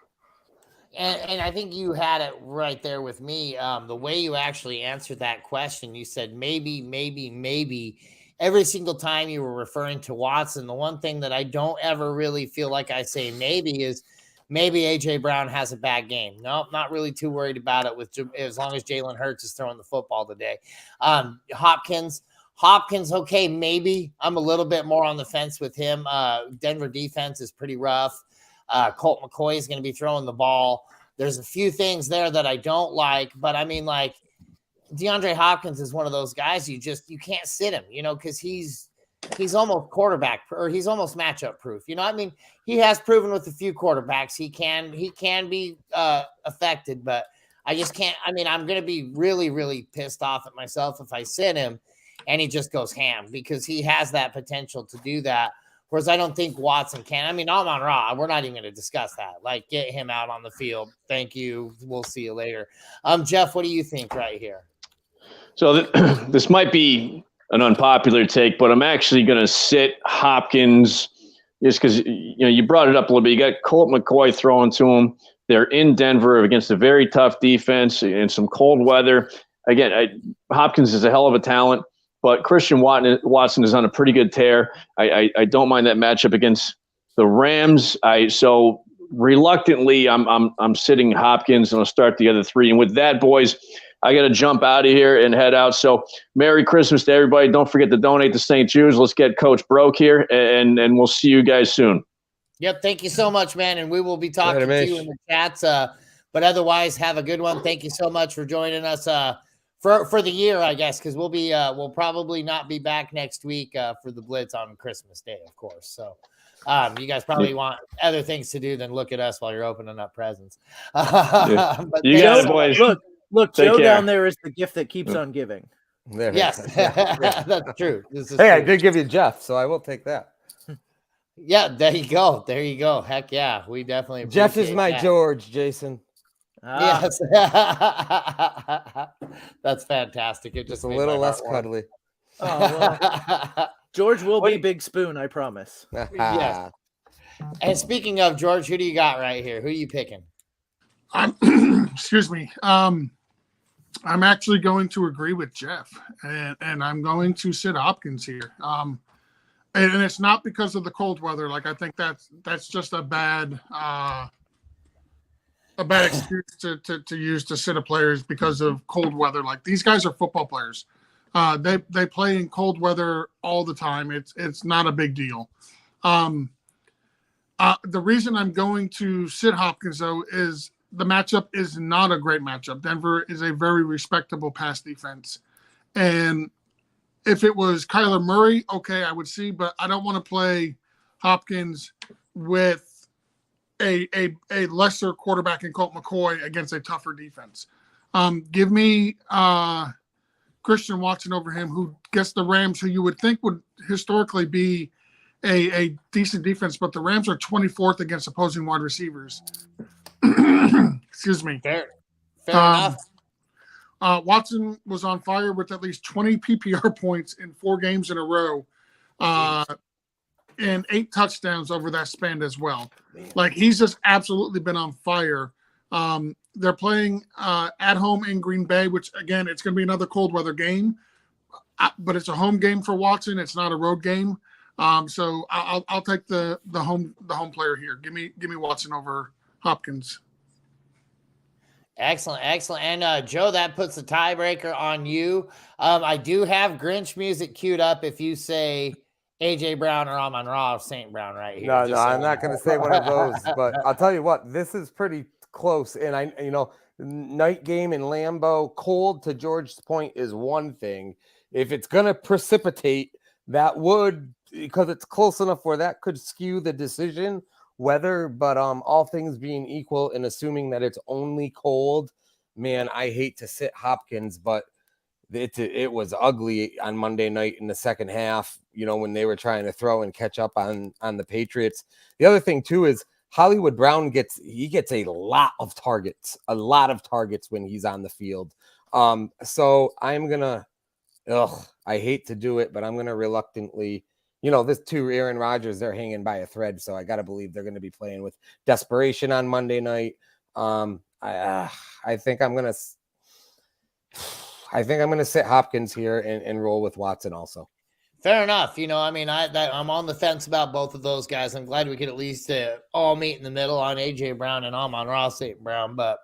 And I think you had it right there with me. The way you actually answered that question, you said maybe. Every single time you were referring to Watson, the one thing that I don't ever really feel like I say maybe is maybe AJ Brown has a bad game. No, not really too worried about it as long as Jalen Hurts is throwing the football today. Hopkins, okay, maybe. I'm a little bit more on the fence with him. Denver defense is pretty rough. Colt McCoy is going to be throwing the ball. There's a few things there that I don't like, but I mean, like, DeAndre Hopkins is one of those guys you can't sit him, because he's almost quarterback, or he's almost matchup proof. I mean, he has proven with a few quarterbacks he can be affected, but I just can't. I mean, I'm going to be really, really pissed off at myself if I sit him and he just goes ham, because he has that potential to do that. Whereas I don't think Watson can. I mean, Amon-Ra, we're not even going to discuss that. Like, get him out on the field. Thank you. We'll see you later. Jeff, what do you think right here? So this might be an unpopular take, but I'm actually going to sit Hopkins just because, you brought it up a little bit. You got Colt McCoy throwing to him. They're in Denver against a very tough defense and some cold weather. Again, Hopkins is a hell of a talent. But Christian Watson is on a pretty good tear. I don't mind that matchup against the Rams. So reluctantly, I'm sitting Hopkins, and I'll start the other 3. And with that, boys, I got to jump out of here and head out. So Merry Christmas to everybody. Don't forget to donate to St. Jude's. Let's get Coach broke here, and we'll see you guys soon. Yep. Thank you so much, man. And we will be talking to you in the chats. But otherwise, have a good one. Thank you so much for joining us. For the year, I guess, because we'll probably not be back next week for the Blitz on Christmas Day, of course. So you guys probably want other things to do than look at us while you're opening up presents. Yeah. You got it, boys. Look, Joe down there is the gift that keeps on giving. Yes, that's true. I did give you Jeff, so I will take that. Yeah, there you go. Heck yeah, we definitely. Jeff is my that. George, Jason. Yes, that's fantastic. It just a little less cuddly. Oh, well. George will be Big Spoon, I promise. Yes. And speaking of George, who do you got right here? Who are you picking? Excuse me. I'm actually going to agree with Jeff, and I'm going to sit Hopkins here. And it's not because of the cold weather. Like, I think that's just a bad excuse to use to sit a players because of cold weather. Like, these guys are football players. They play in cold weather all the time. It's not a big deal. The reason I'm going to sit Hopkins, though, is the matchup is not a great matchup. Denver is a very respectable pass defense. And if it was Kyler Murray, okay, I would see, but I don't want to play Hopkins with a lesser quarterback in Colt McCoy against a tougher defense. Give me Christian Watson over him, who gets the Rams, who you would think would historically be a decent defense, but the Rams are 24th against opposing wide receivers. Excuse me. Fair enough. Watson was on fire with at least 20 PPR points in 4 games in a row. and 8 touchdowns over that span as well. Like, he's just absolutely been on fire. They're playing at home in Green Bay, which, again, it's going to be another cold weather game, but it's a home game for Watson. It's not a road game. So I'll take the home player here. Give me Watson over Hopkins. Excellent. And Joe, that puts the tiebreaker on you. I do have Grinch music queued up if you say AJ Brown or Amon-Ra St. Brown right here. No, I'm not going to say one of those, but I'll tell you what, this is pretty close. And night game in Lambeau, cold, to George's point, is one thing. If it's going to precipitate, that would, because it's close enough where that could skew the decision. Weather, but all things being equal and assuming that it's only cold, man, I hate to sit Hopkins, but it was ugly on Monday night in the second half, when they were trying to throw and catch up on the Patriots. The other thing too is Hollywood Brown gets a lot of targets when he's on the field. So I'm gonna, I hate to do it, but I'm gonna reluctantly. This two Aaron Rodgers, they're hanging by a thread, so I got to believe they're going to be playing with desperation on Monday night. I think I'm going to sit Hopkins here and roll with Watson also. Fair enough. I'm on the fence about both of those guys. I'm glad we could at least all meet in the middle on AJ Brown and Amon-Ra St. Brown, but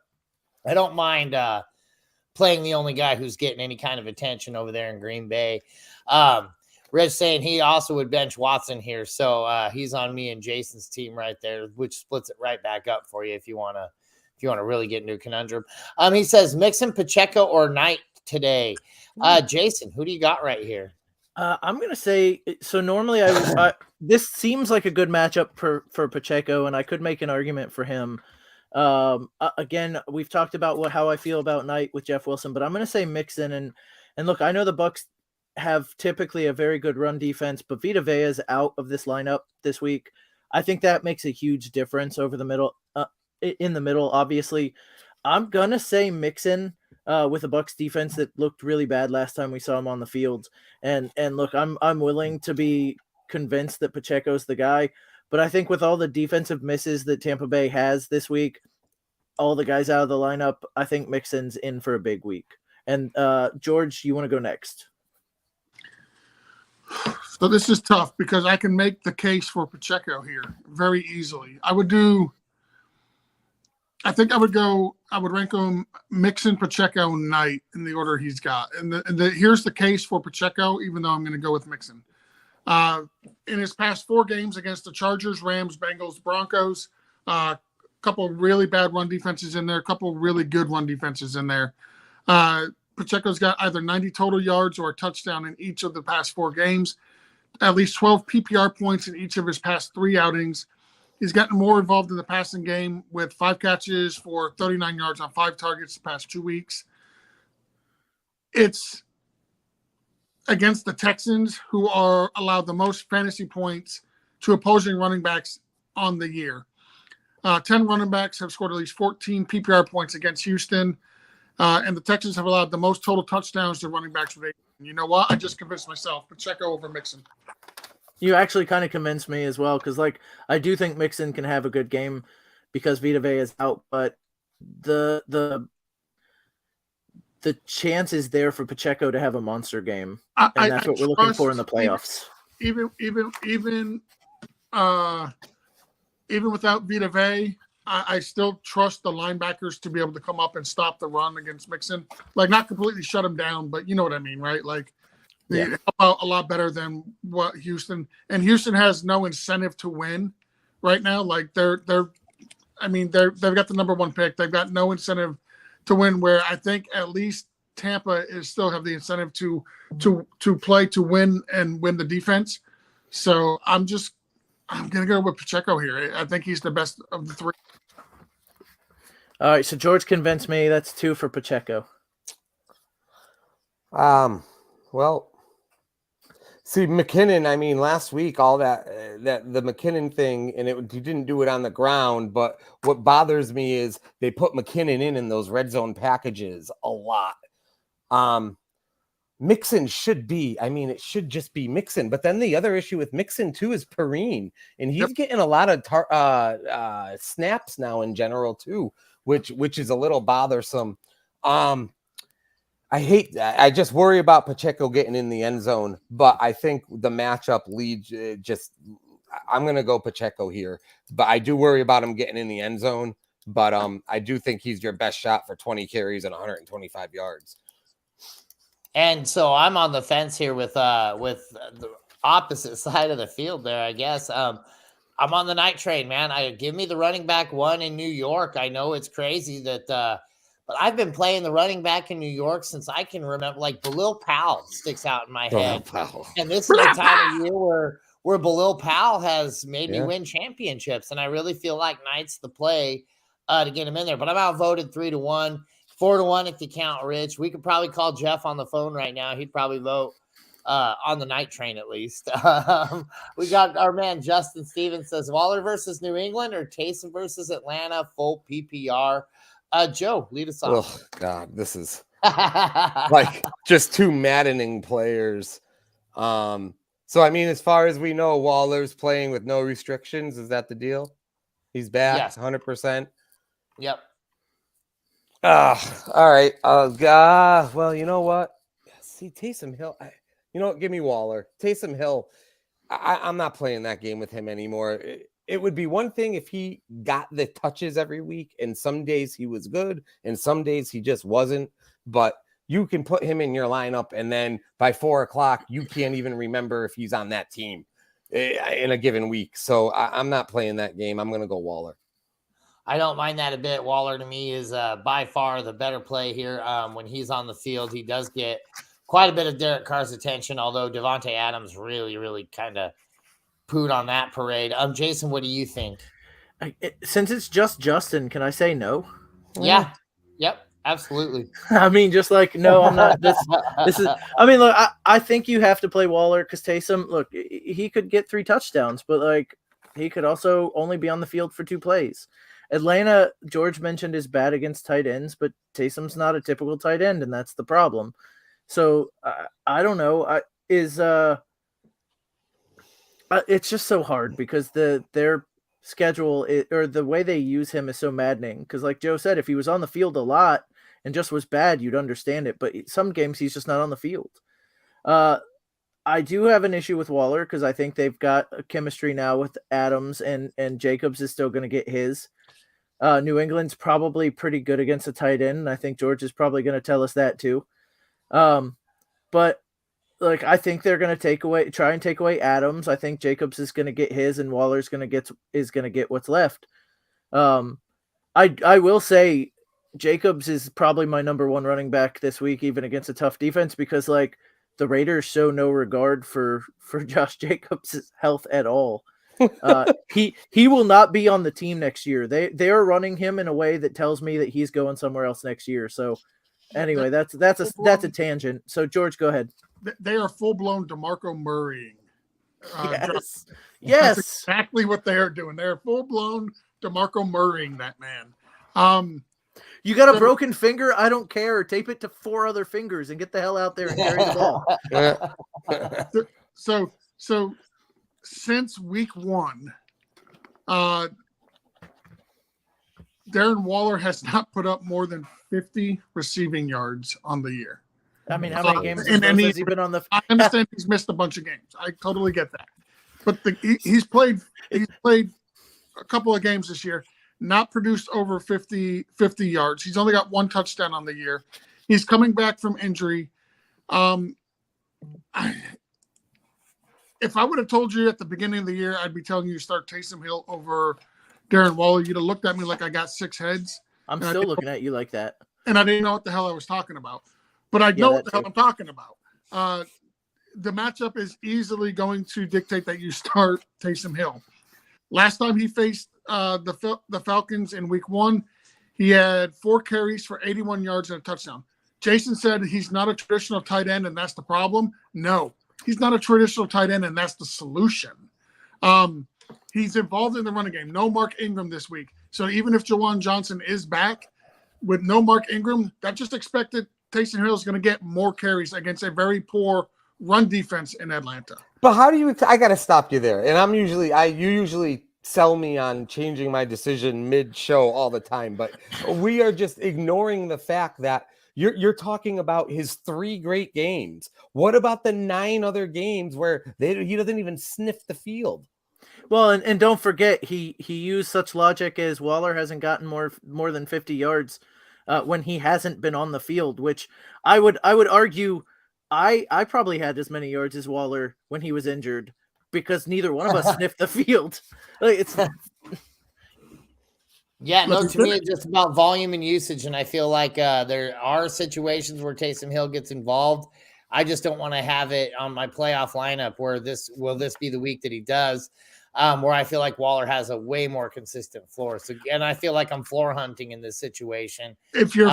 I don't mind playing the only guy who's getting any kind of attention over there in Green Bay. Rich saying he also would bench Watson here, so he's on me and Jason's team right there, which splits it right back up for you if you want to really get into a conundrum. He says Mixon, Pacheco, or Knight today. Jason, who do you got right here? I'm gonna say, so normally this seems like a good matchup for Pacheco, and I could make an argument for him. Again, we've talked about how I feel about Knight with Jeff Wilson, but I'm gonna say Mixon, and look, I know the Bucs have typically a very good run defense, but Vita Vea is out of this lineup this week. I think that makes a huge difference over the middle, in the middle. Obviously, I'm gonna say Mixon with a Bucs defense that looked really bad last time we saw him on the field. And look, I'm willing to be convinced that Pacheco's the guy, but I think with all the defensive misses that Tampa Bay has this week, all the guys out of the lineup, I think Mixon's in for a big week. And George, you want to go next? So this is tough because I can make the case for Pacheco here very easily. I would rank him Mixon, Pacheco, Knight in the order he's got. And here's the case for Pacheco, even though I'm going to go with Mixon. In his past 4 games against the Chargers, Rams, Bengals, Broncos, a couple really bad run defenses in there, a couple really good run defenses in there. Pacheco's got either 90 total yards or a touchdown in each of the past 4 games, at least 12 PPR points in each of his past 3 outings. He's gotten more involved in the passing game with 5 catches for 39 yards on 5 targets the past 2 weeks. It's against the Texans, who are allowed the most fantasy points to opposing running backs on the year. 10 running backs have scored at least 14 PPR points against Houston. And the Texans have allowed the most total touchdowns to running backs with 8. And you know what? I just convinced myself. Pacheco over Mixon. You actually kind of convinced me as well, because I do think Mixon can have a good game because Vita Vea is out, but the chance is there for Pacheco to have a monster game, and that's what we're looking for in the playoffs. Even without Vita Vea, I still trust the linebackers to be able to come up and stop the run against Mixon. Like, not completely shut him down, but you know what I mean, right? Like, they help out a lot better than what Houston. And Houston has no incentive to win right now. Like, they've got the number 1 pick. They've got no incentive to win, where I think at least Tampa still have the incentive to play to win and win the defense. So I'm going to go with Pacheco here. I think he's the best of the 3. All right, so George convinced me. That's 2 for Pacheco. Well, see, McKinnon, last week, all that the McKinnon thing, and he didn't do it on the ground, but what bothers me is they put McKinnon in those red zone packages a lot. Mixon should be, it should just be Mixon. But then the other issue with Mixon too is Perrine, and he's getting a lot of snaps now in general too, which is a little bothersome. I just worry about Pacheco getting in the end zone, but I think the matchup leads I'm going to go Pacheco here, but I do worry about him getting in the end zone. But I do think he's your best shot for 20 carries and 125 yards. And so I'm on the fence here with the opposite side of the field there, I guess. I'm on the night train, man. Give me the running back one in New York. I know it's crazy that but I've been playing the running back in New York since I can remember. Like Balil Powell sticks out in my head. And this is the time of year where Balil Powell has made me win championships. And I really feel like Knight's the play to get him in there. But I'm outvoted 3-1. 4-1 if you count Rich. We could probably call Jeff on the phone right now. He'd probably vote on the night train at least. We got our man Justin Stevens says Waller versus New England or Taysom versus Atlanta, full PPR. Joe, lead us off. Oh God, this is like just two maddening players. So as far as we know, Waller's playing with no restrictions. Is that the deal? He's back, Yes. 100%. Yep. All right. Well, you know what? See, Taysom Hill. Give me Waller. Taysom Hill. I'm not playing that game with him anymore. It would be one thing if he got the touches every week, and some days he was good, and some days he just wasn't. But you can put him in your lineup, and then by 4:00, you can't even remember if he's on that team in a given week. So I'm not playing that game. I'm going to go Waller. I don't mind that a bit. Waller to me is by far the better play here. When he's on the field, he does get quite a bit of Derek Carr's attention, although Devontae Adams really, really kind of pooed on that parade. Jason, what do you think? Since it's just Justin, can I say no? Yeah. Yep. Absolutely. Just like, no, I'm not. This is, look, I think you have to play Waller because Taysom, look, he could get 3 touchdowns, but like he could also only be on the field for 2 plays. Atlanta, George mentioned, is bad against tight ends, but Taysom's not a typical tight end, and that's the problem. So I don't know. It's just so hard because their schedule or the way they use him is so maddening. Because like Joe said, if he was on the field a lot and just was bad, you'd understand it. But some games he's just not on the field. I do have an issue with Waller because I think they've got a chemistry now with Adams and Jacobs is still going to get his. New England's probably pretty good against a tight end. And I think George is probably going to tell us that too. But like, I think they're going to try and take away Adams. I think Jacobs is going to get his and Waller's going to get what's left. I will say Jacobs is probably my number 1 running back this week, even against a tough defense, because like the Raiders show no regard for Josh Jacobs' health at all. He will not be on the team next year. They are running him in a way that tells me that he's going somewhere else next year. So anyway, that's a tangent. So George, go ahead. They are full-blown DeMarco Murraying. Yes. That's exactly what they are doing. They're full-blown DeMarco Murraying that man. You got a broken finger? I don't care. Tape it to 4 other fingers and get the hell out there and carry the ball. So since week 1, Darren Waller has not put up more than 50 receiving yards on the year. How many games has he been on the? I understand he's missed a bunch of games. I totally get that. But he's played a couple of games this year, not produced over 50 yards. He's only got 1 touchdown on the year. He's coming back from injury. If I would have told you at the beginning of the year, I'd be telling you to start Taysom Hill over Darren Waller, you'd have looked at me like I got 6 heads. I'm still looking at you like that. And I didn't know what the hell I was talking about. But I know what the hell I'm talking about. The matchup is easily going to dictate that you start Taysom Hill. Last time he faced the Falcons in week 1, he had 4 carries for 81 yards and a touchdown. Jason said he's not a traditional tight end, and that's the problem. No, he's not a traditional tight end, and that's the solution. He's involved in the running game. No Mark Ingram this week. So even if Jawan Johnson is back, with no Mark Ingram, that just expected Taysom Hill is going to get more carries against a very poor run defense in Atlanta. But how do you? I got to stop you there. And you usually sell me on changing my decision mid-show all the time. But we are just ignoring the fact that you're talking about his 3 great games. What about the 9 other games where he doesn't even sniff the field? Well, and don't forget, he used such logic as Waller hasn't gotten more than 50 yards when he hasn't been on the field, which I would argue I probably had as many yards as Waller when he was injured because neither one of us sniffed the field. Like, it's Yeah, no, to me, it's just about volume and usage. And I feel like there are situations where Taysom Hill gets involved. I just don't want to have it on my playoff lineup where this be the week that he does, where I feel like Waller has a way more consistent floor. So, and I feel like I'm floor hunting in this situation. If you're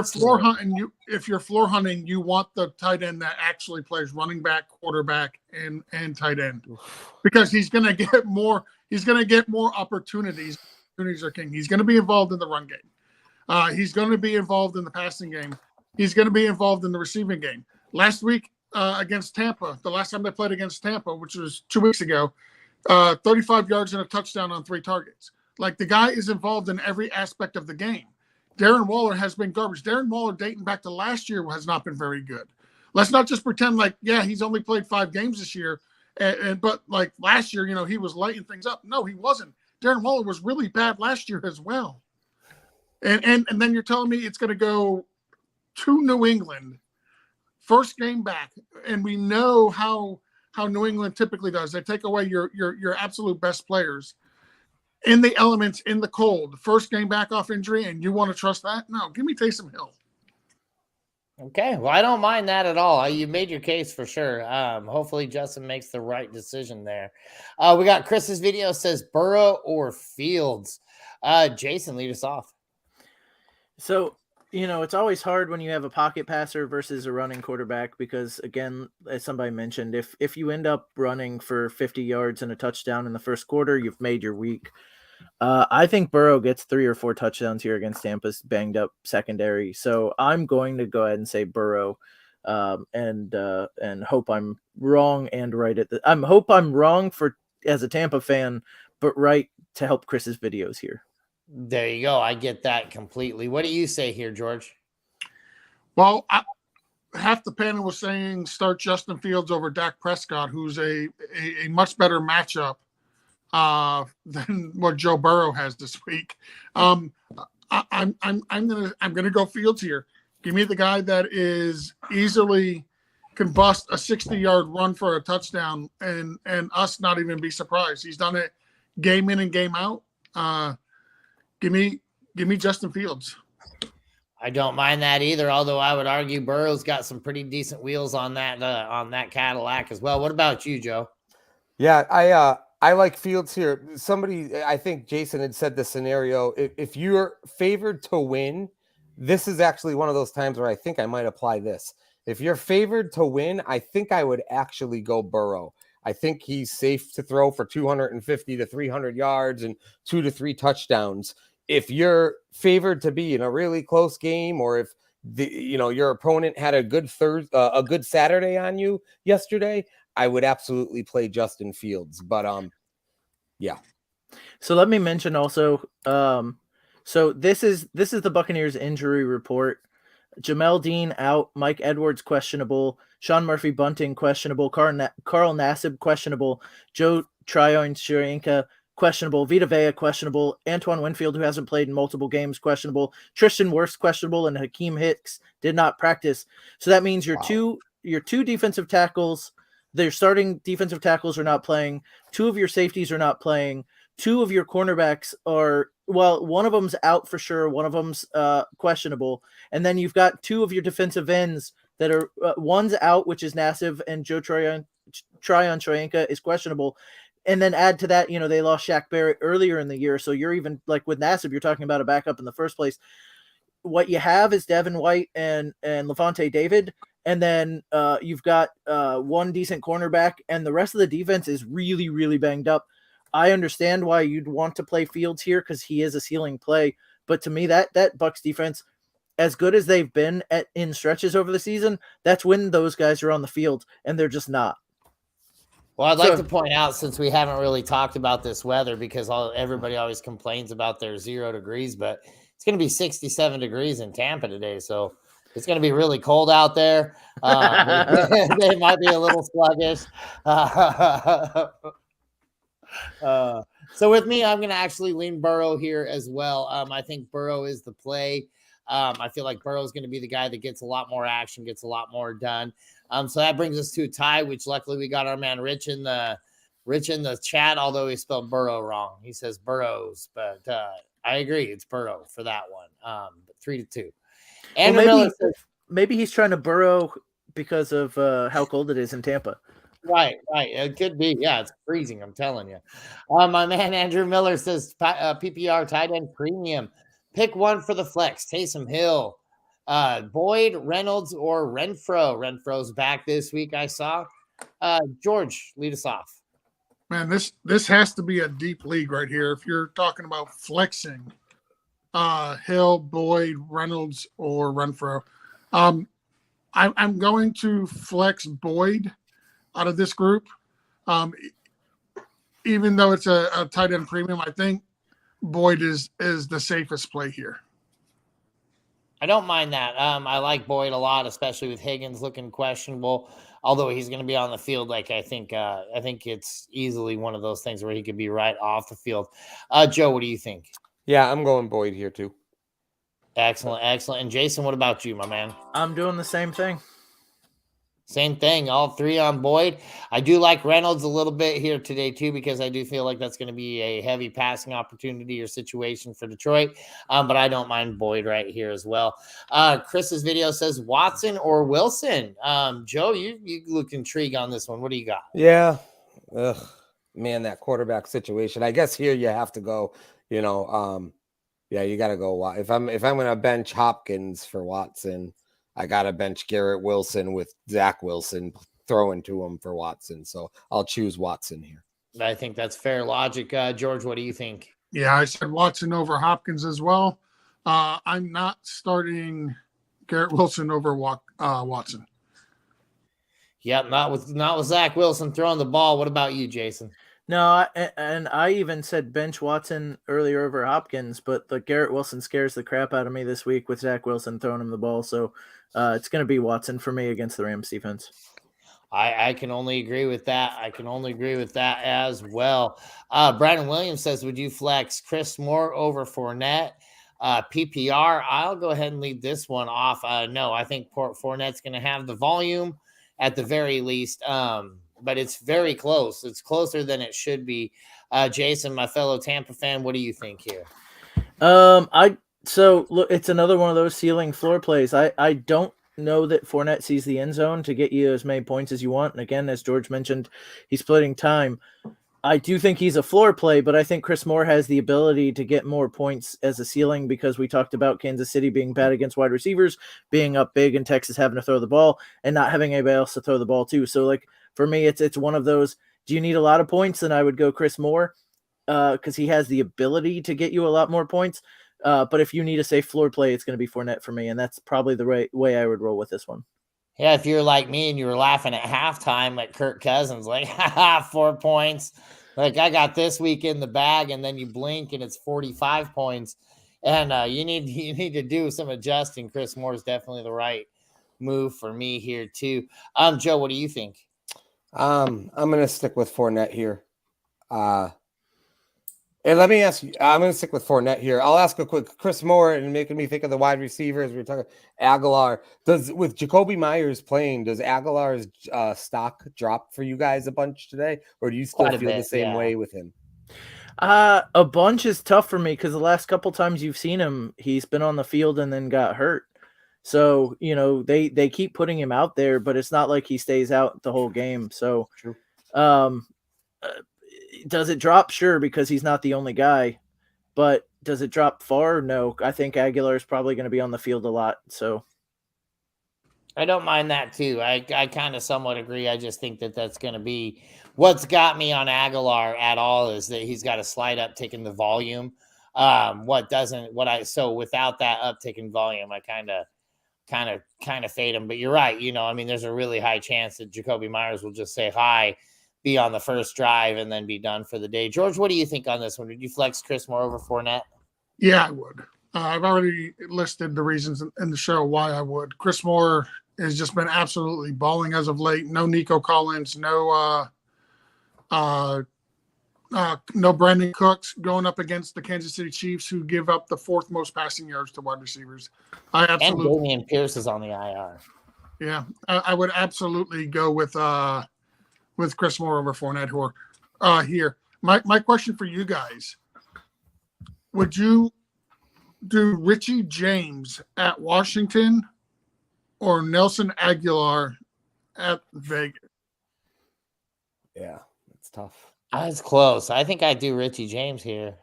floor hunting, you want the tight end that actually plays running back, quarterback, and tight end, because he's going to get more. He's going to get more opportunities. Opportunities are king. He's going to be involved in the run game. He's going to be involved in the passing game. He's going to be involved in the receiving game. Last week against Tampa, the last time they played against Tampa, which was 2 weeks ago, 35 yards and a touchdown on 3 targets. Like, the guy is involved in every aspect of the game. Darren Waller has been garbage. Darren Waller, dating back to last year, has not been very good. Let's not just pretend like, yeah, he's only played 5 games this year, but like last year, he was lighting things up. No, he wasn't. Darren Waller was really bad last year as well. And then you're telling me it's going to go to New England, first game back, and we know how New England typically does. They take away your absolute best players in the elements, in the cold, first game back off injury, and you want to trust that? No, give me Taysom Hill. Okay, well, I don't mind that at all. You made your case for sure. Hopefully Justin makes the right decision there. We got Chris's video says Burrow or Fields. Jason, lead us off. So, it's always hard when you have a pocket passer versus a running quarterback because, again, as somebody mentioned, if you end up running for 50 yards and a touchdown in the first quarter, you've made your week. I think Burrow gets 3 or 4 touchdowns here against Tampa's banged up secondary. So I'm going to go ahead and say Burrow, and hope I'm wrong and right hope I'm wrong as a Tampa fan, but right to help Chris's videos here. There you go. I get that completely. What do you say here, George? Well, half the panel was saying start Justin Fields over Dak Prescott, who's a much better matchup than what Joe Burrow has this week. I'm gonna go Fields here. Give me the guy that is easily can bust a 60-yard run for a touchdown and us not even be surprised. He's done it game in and game out. Give me Justin Fields. I don't mind that either, although I would argue Burrow's got some pretty decent wheels on that Cadillac as well. What about you, Joe? Yeah, I like Fields here. Somebody, I think Jason had said the scenario. If you're favored to win, this is actually one of those times where I think I might apply this. If you're favored to win, I think I would actually go Burrow. I think he's safe to throw for 250 to 300 yards and 2 to 3 touchdowns. If you're favored to be in a really close game, or if your opponent had a good Saturday on you yesterday, I would absolutely play Justin Fields. But yeah. So let me mention also. So this is the Buccaneers injury report. Jamel Dean out, Mike Edwards questionable, Sean Murphy Bunting questionable, Carl Nassib questionable, Joe Tryon-Shoyinka questionable, Vita Vea questionable, Antoine Winfield, who hasn't played in multiple games, questionable, Tristan Wirfs questionable, and Hakeem Hicks did not practice. So that means your two defensive tackles, their starting defensive tackles are not playing, 2 of your safeties are not playing, 2 of your cornerbacks are, well, one of them's out for sure, one of them's questionable, and then you've got 2 of your defensive ends that are one's out, which is Nassib, and Joe Tryon-Shoyinka is questionable. And then add to that, they lost Shaq Barrett earlier in the year. So you're even like with Nassib, you're talking about a backup in the first place. What you have is Devin White and Levante David. And then you've got 1 decent cornerback, and the rest of the defense is really, really banged up. I understand why you'd want to play Fields here because he is a ceiling play. But to me, that Bucs defense as good as they've been in stretches over the season, that's when those guys are on the field, and they're just not. Well, I'd like to point out, since we haven't really talked about this weather, because everybody always complains about their 0 degrees, but it's going to be 67 degrees in Tampa today. So it's going to be really cold out there. They might be a little sluggish. So with me, I'm going to actually lean Burrow here as well. I think Burrow is the play. I feel like Burrow is going to be the guy that gets a lot more action, gets a lot more done. So that brings us to a tie, which luckily we got our man Rich in the chat, although he spelled Burrow wrong. He says Burrows, but I agree. It's Burrow for that one. 3-2. And well, maybe he's trying to burrow because of how cold it is in Tampa. Right. It could be. Yeah, it's freezing. I'm telling you. My man Andrew Miller says PPR tight end premium. Pick one for the flex. Taysom Hill, Boyd, Reynolds, or Renfro. Renfro's back this week, I saw. George, lead us off. Man, this has to be a deep league right here. If you're talking about flexing, Hill, Boyd, Reynolds, or Renfro. I'm going to flex Boyd out of this group. Even though it's a tight end premium, I think Boyd is the safest play here. I don't mind that. I like Boyd a lot, especially with Higgins looking questionable. Although he's going to be on the field, I think it's easily one of those things where he could be right off the field. Joe, what do you think? Yeah, I'm going Boyd here too. Excellent. And Jason, what about you, my man? I'm doing the same thing. Same thing, all three on Boyd. I do like Reynolds a little bit here today, too, because I do feel like that's going to be a heavy passing opportunity or situation for Detroit. But I don't mind Boyd right here as well. Chris's video says Watson or Wilson. Joe, you look intrigued on this one. What do you got? Yeah. Man, that quarterback situation. I guess here you have to go, you got to go. If I'm going to bench Hopkins for Watson, I got to bench Garrett Wilson with Zach Wilson throwing to him for Watson. So I'll choose Watson here. I think that's fair logic. George, what do you think? Yeah, I said Watson over Hopkins as well. I'm not starting Garrett Wilson over Watson. Yep, not with Zach Wilson throwing the ball. What about you, Jason? No, and I even said bench Watson earlier over Hopkins, but the Garrett Wilson scares the crap out of me this week with Zach Wilson throwing him the ball. So it's going to be Watson for me against the Rams defense. I can only agree with that. As well. Brandon Williams says, would you flex Chris Moore over Fournette? PPR, I'll go ahead and lead this one off. No, I think Fournette's going to have the volume at the very least. But it's very close. It's closer than it should be. Jason, my fellow Tampa fan, what do you think here? So look, it's another one of those ceiling floor plays. I don't know that Fournette sees the end zone to get you as many points as you want. And again, as George mentioned, he's splitting time. I do think he's a floor play, but I think Chris Moore has the ability to get more points as a ceiling because we talked about Kansas City being bad against wide receivers, being up big, and Texas having to throw the ball and not having anybody else to throw the ball to. So for me, it's one of those, do you need a lot of points? Then I would go Chris Moore because he has the ability to get you a lot more points. But if you need a safe floor play, it's going to be Fournette for me, and that's probably the right way I would roll with this one. Yeah, if you're like me and you were laughing at halftime at Kirk Cousins, 4 points. I got this week in the bag, and then you blink and it's 45 points. And you need to do some adjusting. Chris Moore is definitely the right move for me here too. Joe, what do you think? I'm going to stick with Fournette here. And let me ask you, I'm going to stick with Fournette here. I'll ask a quick Chris Moore and making me think of the wide receivers. We were talking Aguilar. With Jacoby Myers playing, does Aguilar's stock drop for you guys a bunch today? Or do you still feel the same way with him? A bunch is tough for me because the last couple times you've seen him, he's been on the field and then got hurt. So, they keep putting him out there, but it's not like he stays out the whole game. So, true. Does it drop? Sure, because he's not the only guy. But does it drop far? No. I think Aguilar is probably going to be on the field a lot. So I don't mind that too. I kind of somewhat agree. I just think that's going to be what's got me on Aguilar at all is that he's got a slight uptick in the volume. So without that uptick in volume, I kind of fade him. But you're right. I mean, there's a really high chance that Jacoby Myers will just say hi, be on the first drive, and then be done for the day. George, what do you think on this one? Would you flex Chris Moore over Fournette? Yeah, I would. I've already listed the reasons in the show why I would. Chris Moore has just been absolutely balling as of late. No Nico Collins, no Brandon Cooks going up against the Kansas City Chiefs, who give up the fourth most passing yards to wide receivers. And Damian Pierce is on the IR. Yeah, I would absolutely go with Chris Moore over Fournette here. My question for you guys: would you do Richie James at Washington or Nelson Aguilar at Vegas? Yeah, it's tough. That's close. I think I'd do Richie James here.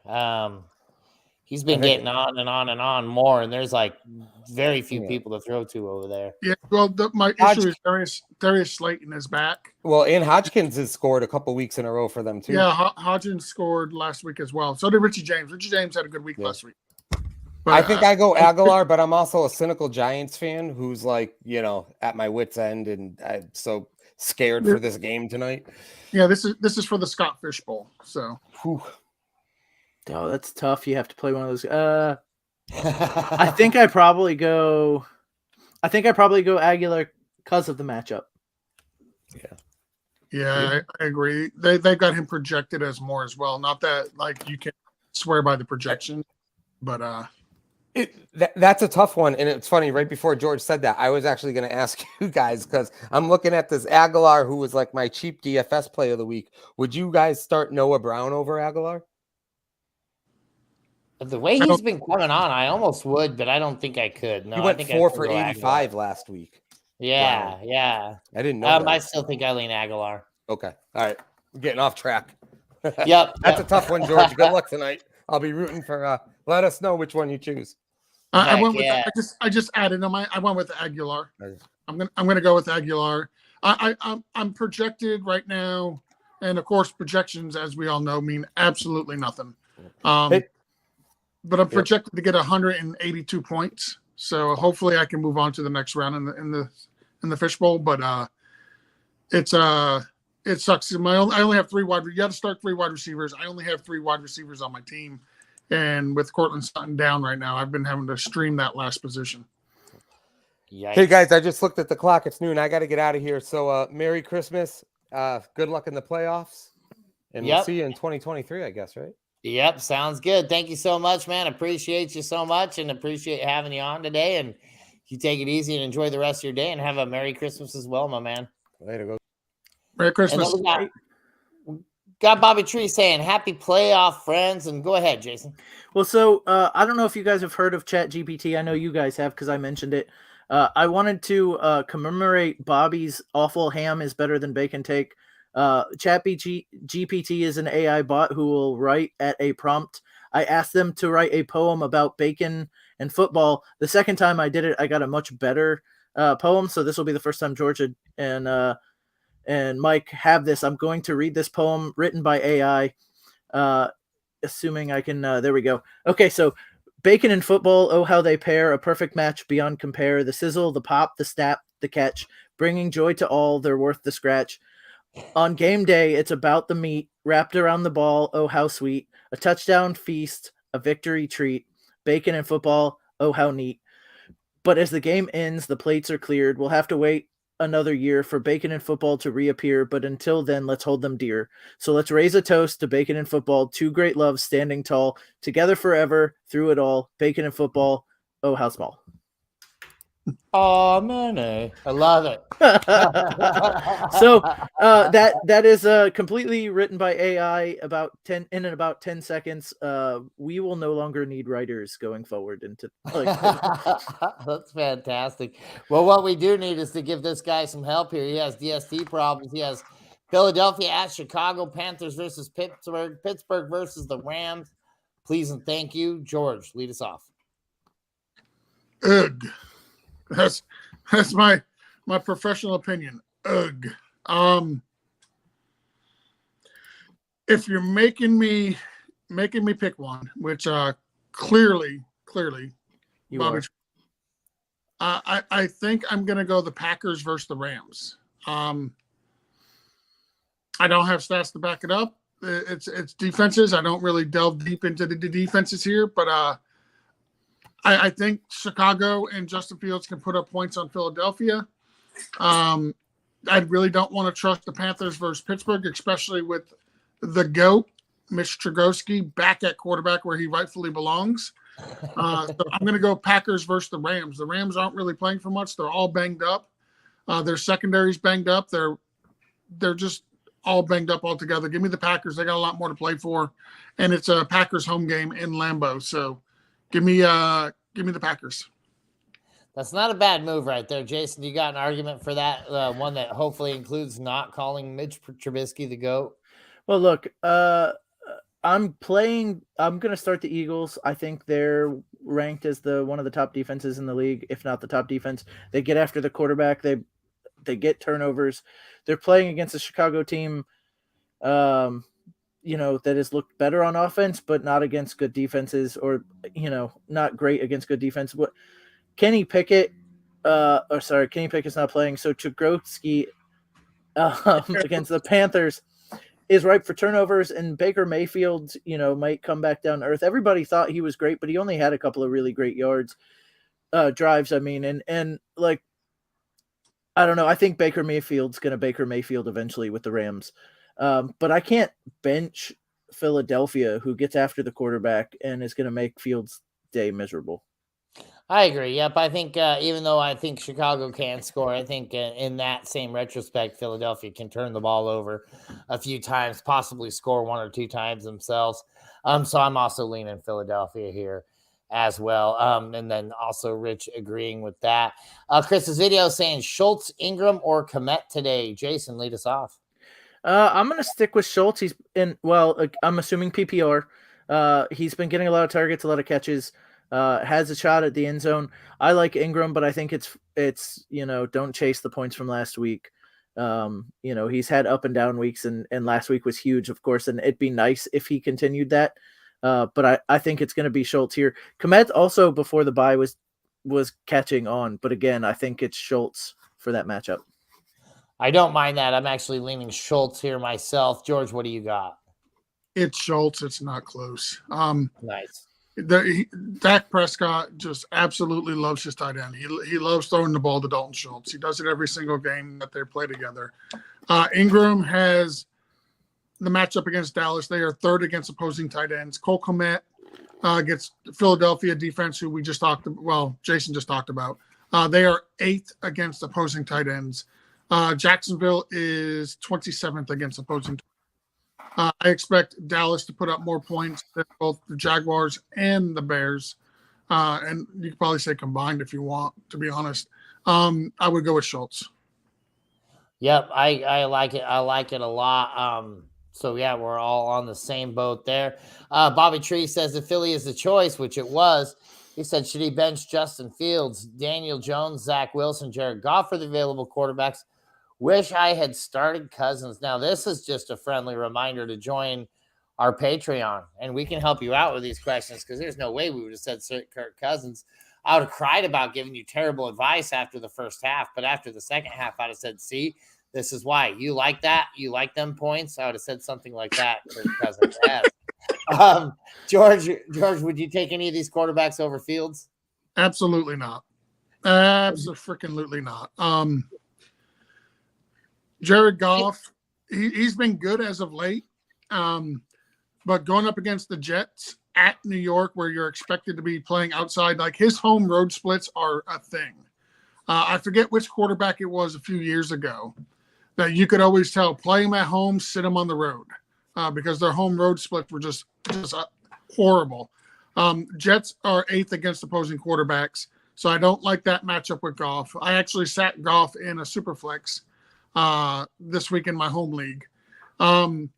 He's been getting on and on and on more, and there's like very few people to throw to over there. Yeah, well, my issue is Darius Slayton is back. Well, and Hodgkins has scored a couple weeks in a row for them too. Yeah, Hodgins scored last week as well. So did Richie James. Richie James had a good week last week. But, I think I go Aguilar, but I'm also a cynical Giants fan who's like, at my wit's end, and I'm so scared for this game tonight. Yeah, this is for the Scott Fish Bowl. So, oh, that's tough. You have to play one of those. I think I probably go Aguilar because of the matchup. Yeah, I agree. They got him projected as more as well. Not that like you can swear by the projection, but that's a tough one. And it's funny, right before George said that, I was actually going to ask you guys, because I'm looking at this Aguilar, who was like my cheap DFS play of the week. Would you guys start Noah Brown over Aguilar? The way he's been coming on, I almost would, but I don't think I could. No, he went I think 4 for 85 last week. Yeah, Wow. yeah. I didn't know that. I still think I lean Aguilar. Okay. All right. We're getting off track. Yep. That's a tough one, George. Good luck tonight. I'll be rooting for let us know which one you choose. I went with I just added on I went with Aguilar. I'm gonna go with Aguilar. I'm projected right now, and of course projections, as we all know, mean absolutely nothing. But I'm projected to get 182 points. So hopefully I can move on to the next round in the fishbowl. But it sucks. I only have 3 wide. You got to start 3 wide receivers. I only have 3 wide receivers on my team. And with Cortland Sutton down right now, I've been having to stream that last position. Yikes. Hey guys, I just looked at the clock. It's noon. I got to get out of here. So Merry Christmas. Good luck in the playoffs. And we'll see you in 2023, I guess, right? Yep. Sounds good. Thank you so much, man. Appreciate you so much and appreciate having you on today. And you take it easy and enjoy the rest of your day and have a Merry Christmas as well, my man. Later. Go. Merry Christmas. Got Bobby Tree saying happy playoff friends, and go ahead, Jason. Well, so I don't know if you guys have heard of ChatGPT. I know you guys have because I mentioned it. I wanted to commemorate Bobby's awful ham is better than bacon take. ChatGPT is an AI bot who will write at a prompt. I asked them to write a poem about bacon and football. The second time I did it, I got a much better poem. So this will be the first time Georgia and Mike have this. I'm going to read this poem written by AI, assuming I can. There we go. Okay, so bacon and football, oh, how they pair, a perfect match beyond compare. The sizzle, the pop, the snap, the catch, bringing joy to all, they're worth the scratch. On game day, it's about the meat, wrapped around the ball, oh, how sweet. A touchdown feast, a victory treat. Bacon and football, oh, how neat. But as the game ends, the plates are cleared. We'll have to wait another year for bacon and football to reappear, but until then, let's hold them dear. So let's raise a toast to bacon and football, 2 great loves standing tall, together forever, through it all. Bacon and football, oh, how small. Oh, man, I love it. So that is completely written by AI in about 10 seconds. We will no longer need writers going forward into That's fantastic. Well, what we do need is to give this guy some help here. He has DST problems. He has Philadelphia at Chicago, Panthers versus Pittsburgh versus the Rams. Please and thank you. George, lead us off. Ugh. That's my professional opinion. Ugh. If you're making me making me pick one, which clearly, You Bobby. are. I think I'm going to go the Packers versus the Rams. I don't have stats to back it up. It's defenses. I don't really delve deep into the defenses here, but I think Chicago and Justin Fields can put up points on Philadelphia. I really don't want to trust the Panthers versus Pittsburgh, especially with the GOAT, Mitch Trubisky, back at quarterback where he rightfully belongs. So I'm going to go Packers versus the Rams. The Rams aren't really playing for much. They're all banged up. Their secondary's banged up. They're just all banged up altogether. Give me the Packers. They got a lot more to play for, and it's a Packers home game in Lambeau. So give me the Packers. That's not a bad move right there, Jason. You got an argument for that? One that hopefully includes not calling Mitch Trubisky the GOAT. Well, look, I'm going to start the Eagles. I think they're ranked as one of the top defenses in the league, if not the top defense. They get after the quarterback. They get turnovers. They're playing against a Chicago team, that has looked better on offense, but not against good defenses, or, not great against good defense. Kenny Pickett's not playing. So Trubisky against the Panthers is ripe for turnovers, and Baker Mayfield, might come back down to earth. Everybody thought he was great, but he only had a couple of really great drives. I mean, and like, I don't know. I think Baker Mayfield's going to Baker Mayfield eventually with the Rams. But I can't bench Philadelphia, who gets after the quarterback and is going to make Fields' day miserable. I agree. Yep. I think even though I think Chicago can score, I think in that same retrospect, Philadelphia can turn the ball over a few times, possibly score one or two times themselves. So I'm also leaning Philadelphia here as well. And then also Rich agreeing with that. Chris's video saying Schultz, Ingram, or Kmet today. Jason, lead us off. I'm going to stick with Schultz. I'm assuming PPR. He's been getting a lot of targets, a lot of catches. Has a shot at the end zone. I like Ingram, but I think it's don't chase the points from last week. He's had up and down weeks, and last week was huge, of course, and it'd be nice if he continued that. But I think it's going to be Schultz here. Kmet also before the bye was catching on, but again, I think it's Schultz for that matchup. I don't mind that. I'm actually leaning Schultz here myself. George, what do you got? It's Schultz. It's not close. Nice. Dak Prescott just absolutely loves his tight end. He loves throwing the ball to Dalton Schultz. He does it every single game that they play together. Ingram has the matchup against Dallas. They are third against opposing tight ends. Cole Kmet gets Philadelphia defense, who Jason just talked about. They are eighth against opposing tight ends. Jacksonville is 27th against opposing. I expect Dallas to put up more points than both the Jaguars and the Bears. And you could probably say combined if you want, to be honest. I would go with Schultz. Yep, I like it. I like it a lot. So, yeah, we're all on the same boat there. Bobby Tree says if Philly is the choice, which it was, he said, should he bench Justin Fields, Daniel Jones, Zach Wilson, Jared Goff for the available quarterbacks? Wish I had started Cousins. Now, this is just a friendly reminder to join our Patreon, and we can help you out with these questions because there's no way we would have said Kirk Cousins. I would have cried about giving you terrible advice after the first half, but after the second half, I'd have said, see, this is why. You like that? You like them points? I would have said something like that. Kirk Cousins has. George, would you take any of these quarterbacks over Fields? Absolutely not. Absolutely not. Jared Goff, he's been good as of late, but going up against the Jets at New York, where you're expected to be playing outside, like his home road splits are a thing. I forget which quarterback it was a few years ago that you could always tell, play him at home, sit him on the road, because their home road splits were just horrible. Jets are eighth against opposing quarterbacks, so I don't like that matchup with Goff. I actually sat Goff in a super flex this week in my home league. I'm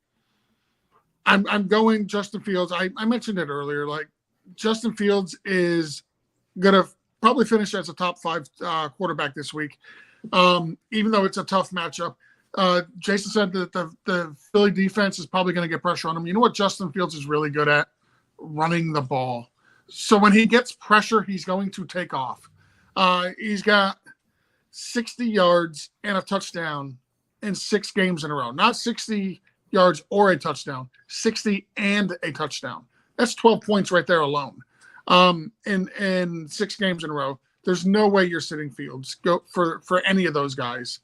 going Justin Fields. I mentioned it earlier. Like Justin Fields is gonna probably finish as a top 5 quarterback this week, even though it's a tough matchup. Jason said that the Philly defense is probably going to get pressure on him. You know what Justin Fields is really good at? Running the ball. So when he gets pressure, he's going to take off. He's got 60 yards and a touchdown in 6 games in a row. Not 60 yards or a touchdown, 60 and a touchdown. That's 12 points right there alone. In 6 games in a row. There's no way you're sitting Fields go for any of those guys.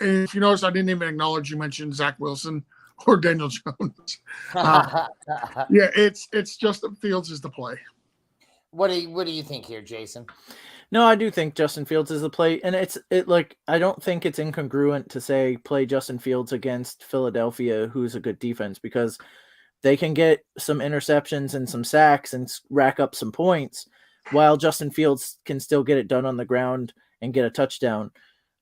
If you notice, I didn't even acknowledge you mentioned Zach Wilson or Daniel Jones. Yeah, it's just that Fields is the play. What do you think here, Jason? No, I do think Justin Fields is the play, and I don't think it's incongruent to say play Justin Fields against Philadelphia, who's a good defense, because they can get some interceptions and some sacks and rack up some points, while Justin Fields can still get it done on the ground and get a touchdown.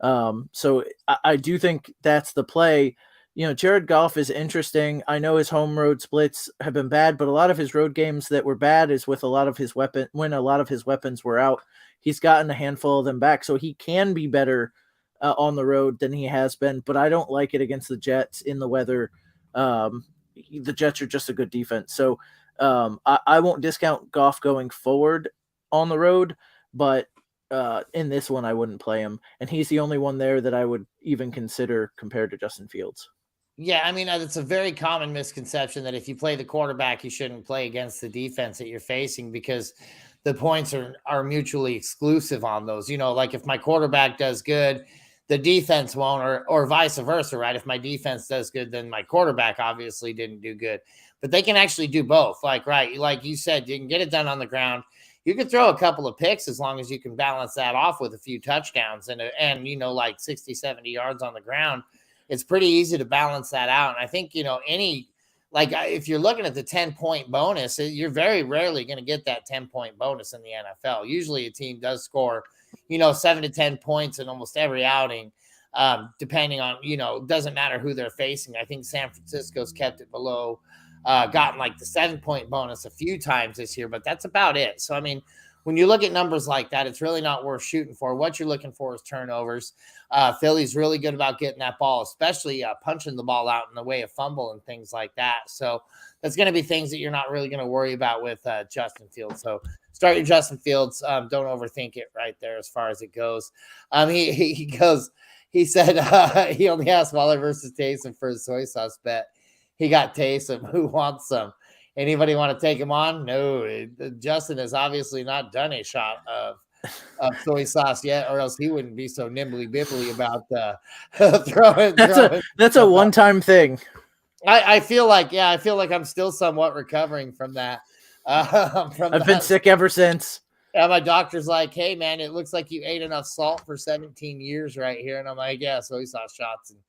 So I do think that's the play. You know, Jared Goff is interesting. I know his home road splits have been bad, but a lot of his road games that were bad is with when a lot of his weapons were out. He's gotten a handful of them back, so he can be better on the road than he has been, but I don't like it against the Jets in the weather. The Jets are just a good defense. So I won't discount Goff going forward on the road, but in this one, I wouldn't play him. And he's the only one there that I would even consider compared to Justin Fields. Yeah, I mean, it's a very common misconception that if you play the quarterback, you shouldn't play against the defense that you're facing because the points are mutually exclusive on those. You know, like if my quarterback does good, the defense won't, or vice versa, right? If my defense does good, then my quarterback obviously didn't do good. But they can actually do both. Like you said, you can get it done on the ground. You can throw a couple of picks as long as you can balance that off with a few touchdowns and you know, like 60, 70 yards on the ground. It's pretty easy to balance that out. And I think, you know, if you're looking at the 10-point bonus, you're very rarely going to get that 10-point bonus in the NFL. Usually a team does score, you know, 7 to 10 points in almost every outing, depending on, you know, doesn't matter who they're facing. I think San Francisco's kept it below, gotten like the 7-point bonus a few times this year, but that's about it. So, I mean, when you look at numbers like that, it's really not worth shooting for. What you're looking for is turnovers. Philly's really good about getting that ball, especially punching the ball out in the way of fumble and things like that. So that's going to be things that you're not really going to worry about with Justin Fields. So start your Justin Fields. Don't overthink it right there as far as it goes. He said he only asked Waller versus Taysom for his soy sauce bet. He got Taysom. Who wants some? Anybody want to take him on? No. Justin has obviously not done a shot of soy sauce yet, or else he wouldn't be so nimbly bibbly about throwing. That's a one-time thing. I feel like I'm still somewhat recovering from that. I've been sick ever since. Yeah, my doctor's like, "Hey, man, it looks like you ate enough salt for 17 years right here," and I'm like, "Yeah, soy sauce shots." And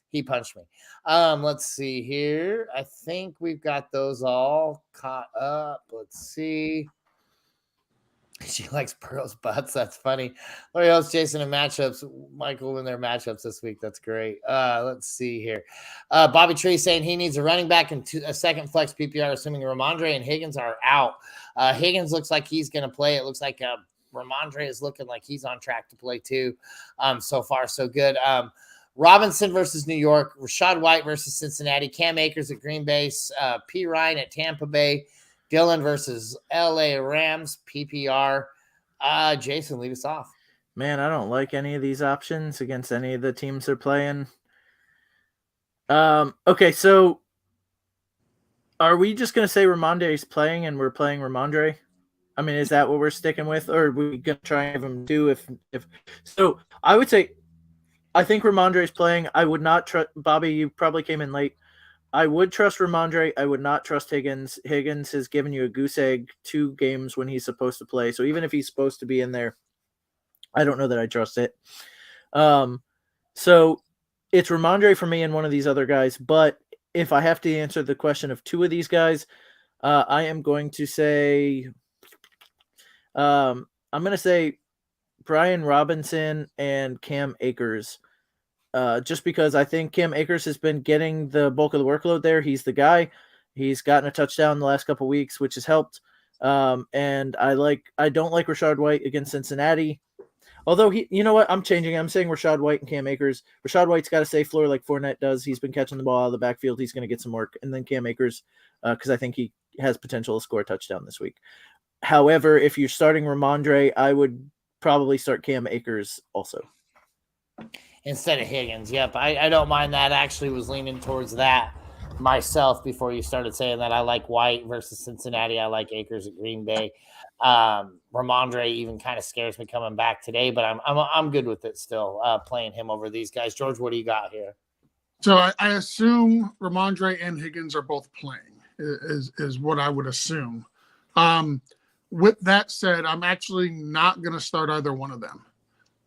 he punched me. Let's see here. I think we've got those all caught up. Let's see. She likes Pearl's butts. That's funny. What else, Jason, in matchups? Michael in their matchups this week. That's great. Let's see here. Bobby Tree saying he needs a running back and a second flex PPR, assuming Ramondre and Higgins are out. Higgins looks like he's going to play. It looks like Ramondre is looking like he's on track to play too. So far, so good. Robinson versus New York, Rachaad White versus Cincinnati, Cam Akers at Green Bay, P. Ryan at Tampa Bay, Dylan versus LA Rams, PPR. Jason, lead us off. Man, I don't like any of these options against any of the teams they're playing. Okay, so are we just going to say Ramondre is playing and we're playing Ramondre? I mean, is that what we're sticking with, or are we going to try and have him do if so? I would say I think Ramondre is playing. I would not trust Bobby. You probably came in late. I would trust Ramondre. I would not trust Higgins. Higgins has given you a goose egg 2 games when he's supposed to play. So even if he's supposed to be in there, I don't know that I trust it. So it's Ramondre for me and one of these other guys. But if I have to answer the question of 2 of these guys, I am going to say, I'm going to say Brian Robinson and Cam Akers. Just because I think Cam Akers has been getting the bulk of the workload there. He's the guy. He's gotten a touchdown the last couple of weeks, which has helped. And I don't like Rachaad White against Cincinnati. Although you know what? I'm changing. I'm saying Rashad White and Cam Akers. Rashad White's got a safe floor like Fournette does. He's been catching the ball out of the backfield. He's going to get some work. And then Cam Akers, because I think he has potential to score a touchdown this week. However, if you're starting Ramondre, I would probably start Cam Akers also. Instead of Higgins. Yep. I don't mind that. Actually was leaning towards that myself before you started saying that. I like White versus Cincinnati. I like Akers at Green Bay. Ramondre even kind of scares me coming back today, but I'm good with it still, playing him over these guys. George, what do you got here? So I assume Ramondre and Higgins are both playing is what I would assume. With that said, I'm actually not going to start either one of them.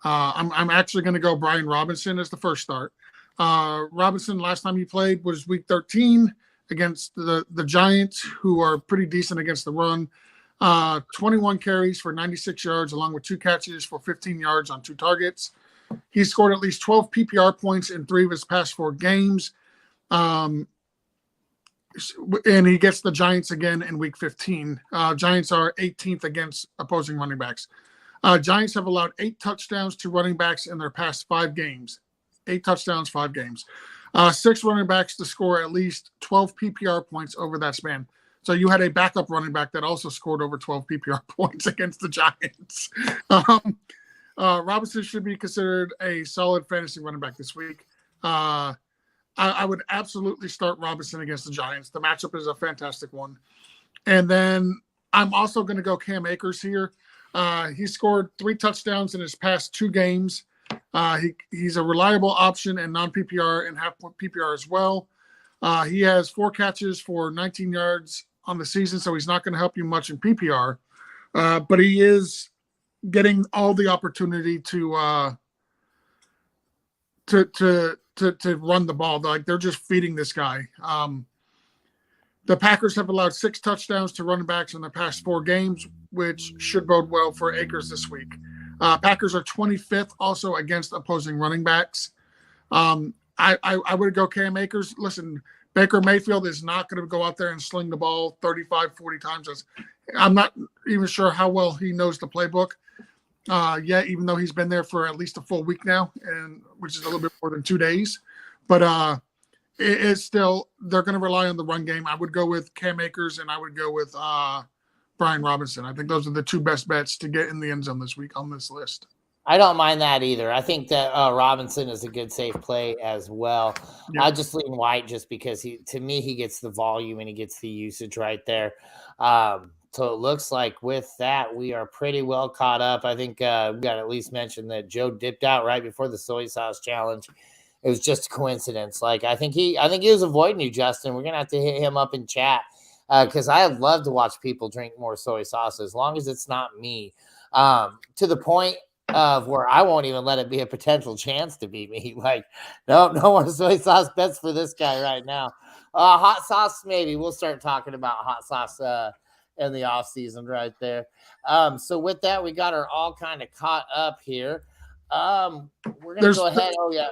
I'm actually going to go Brian Robinson as the first start. Robinson, last time he played was week 13 against the Giants, who are pretty decent against the run. 21 carries for 96 yards, along with 2 catches for 15 yards on 2 targets. He scored at least 12 PPR points in 3 of his past 4 games. And he gets the Giants again in week 15. Giants are 18th against opposing running backs. Giants have allowed 8 touchdowns to running backs in their past 5 games. 8 touchdowns, 5 games. 6 running backs to score at least 12 PPR points over that span. So you had a backup running back that also scored over 12 PPR points against the Giants. Robinson should be considered a solid fantasy running back this week. I would absolutely start Robinson against the Giants. The matchup is a fantastic one. And then I'm also going to go Cam Akers here. He scored 3 touchdowns in his past 2 games. He's a reliable option in non-PPR and half-point PPR as well. He has 4 catches for 19 yards on the season, so he's not going to help you much in PPR. But he is getting all the opportunity to run the ball. Like, they're just feeding this guy. The Packers have allowed 6 touchdowns to running backs in the past 4 games, which should bode well for Akers this week. Packers are 25th also against opposing running backs. I would go Cam Akers. Listen, Baker Mayfield is not going to go out there and sling the ball 35, 40 times. I'm not even sure how well he knows the playbook yet, even though he's been there for at least a full week now, and which is a little bit more than 2 days. But it's still, they're going to rely on the run game. I would go with Cam Akers, and I would go with Brian Robinson. I think those are the 2 best bets to get in the end zone this week on this list. I don't mind that either. I think that Robinson is a good safe play as well. Yeah. I'll just lean White just because he gets the volume and he gets the usage right there. So it looks like with that, we are pretty well caught up. I think we got to at least mention that Joe dipped out right before the soy sauce challenge. It was just a coincidence. Like, I think he was avoiding you, Justin. We're going to have to hit him up in chat because I love to watch people drink more soy sauce as long as it's not me. To the point of where I won't even let it be a potential chance to beat me. Like, no more soy sauce bets for this guy right now. Hot sauce, maybe. We'll start talking about hot sauce in the off season right there. So with that, we got her all kind of caught up here. We're going to go ahead. Oh, yeah.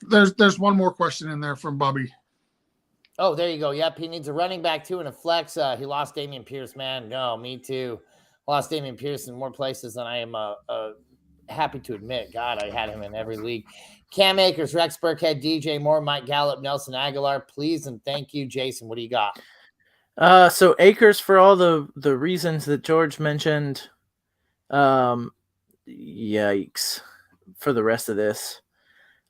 There's one more question in there from Bobby. Oh, there you go. Yep, he needs a running back too and a flex. He lost Dameon Pierce, man. No, me too. Lost Dameon Pierce in more places than I am happy to admit. God, I had him in every league. Cam Akers, Rex Burkhead, DJ Moore, Mike Gallup, Nelson Aguilar, please and thank you. Jason, what do you got? So Akers, for all the reasons that George mentioned, yikes for the rest of this.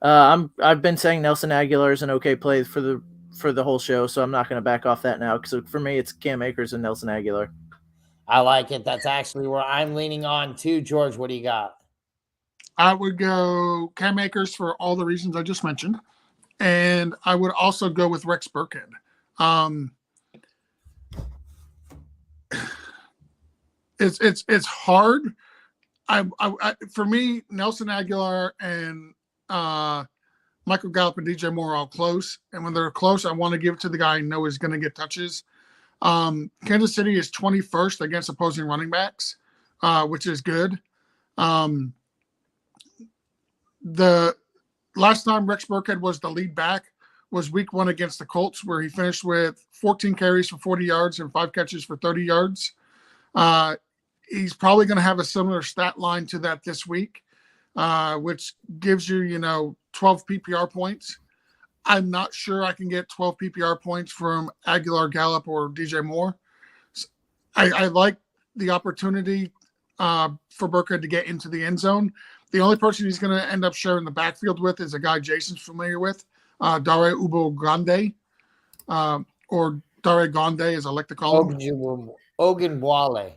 I've been saying Nelson Aguilar is an okay play for the whole show, so I'm not going to back off that now. Because for me, it's Cam Akers and Nelson Aguilar. I like it. That's actually where I'm leaning on too. George, what do you got? I would go Cam Akers for all the reasons I just mentioned, and I would also go with Rex Burkhead. It's hard. For me, Nelson Aguilar and Michael Gallup and DJ Moore are all close, and when they're close, I want to give it to the guy I know is going to get touches. Kansas City is 21st against opposing running backs, which is good. The last time Rex Burkhead was the lead back was week 1 against the Colts, where he finished with 14 carries for 40 yards and 5 catches for 30 yards. he's probably going to have a similar stat line to that this week, which gives you, 12 PPR points. I'm not sure I can get 12 PPR points from Aguilar, Gallup, or DJ Moore. I like the opportunity for Burkhead to get into the end zone. The only person he's going to end up sharing the backfield with is a guy Jason's familiar with, Dare Ubogande, or Dare Gonde, as I like to call him. Ogunbowale.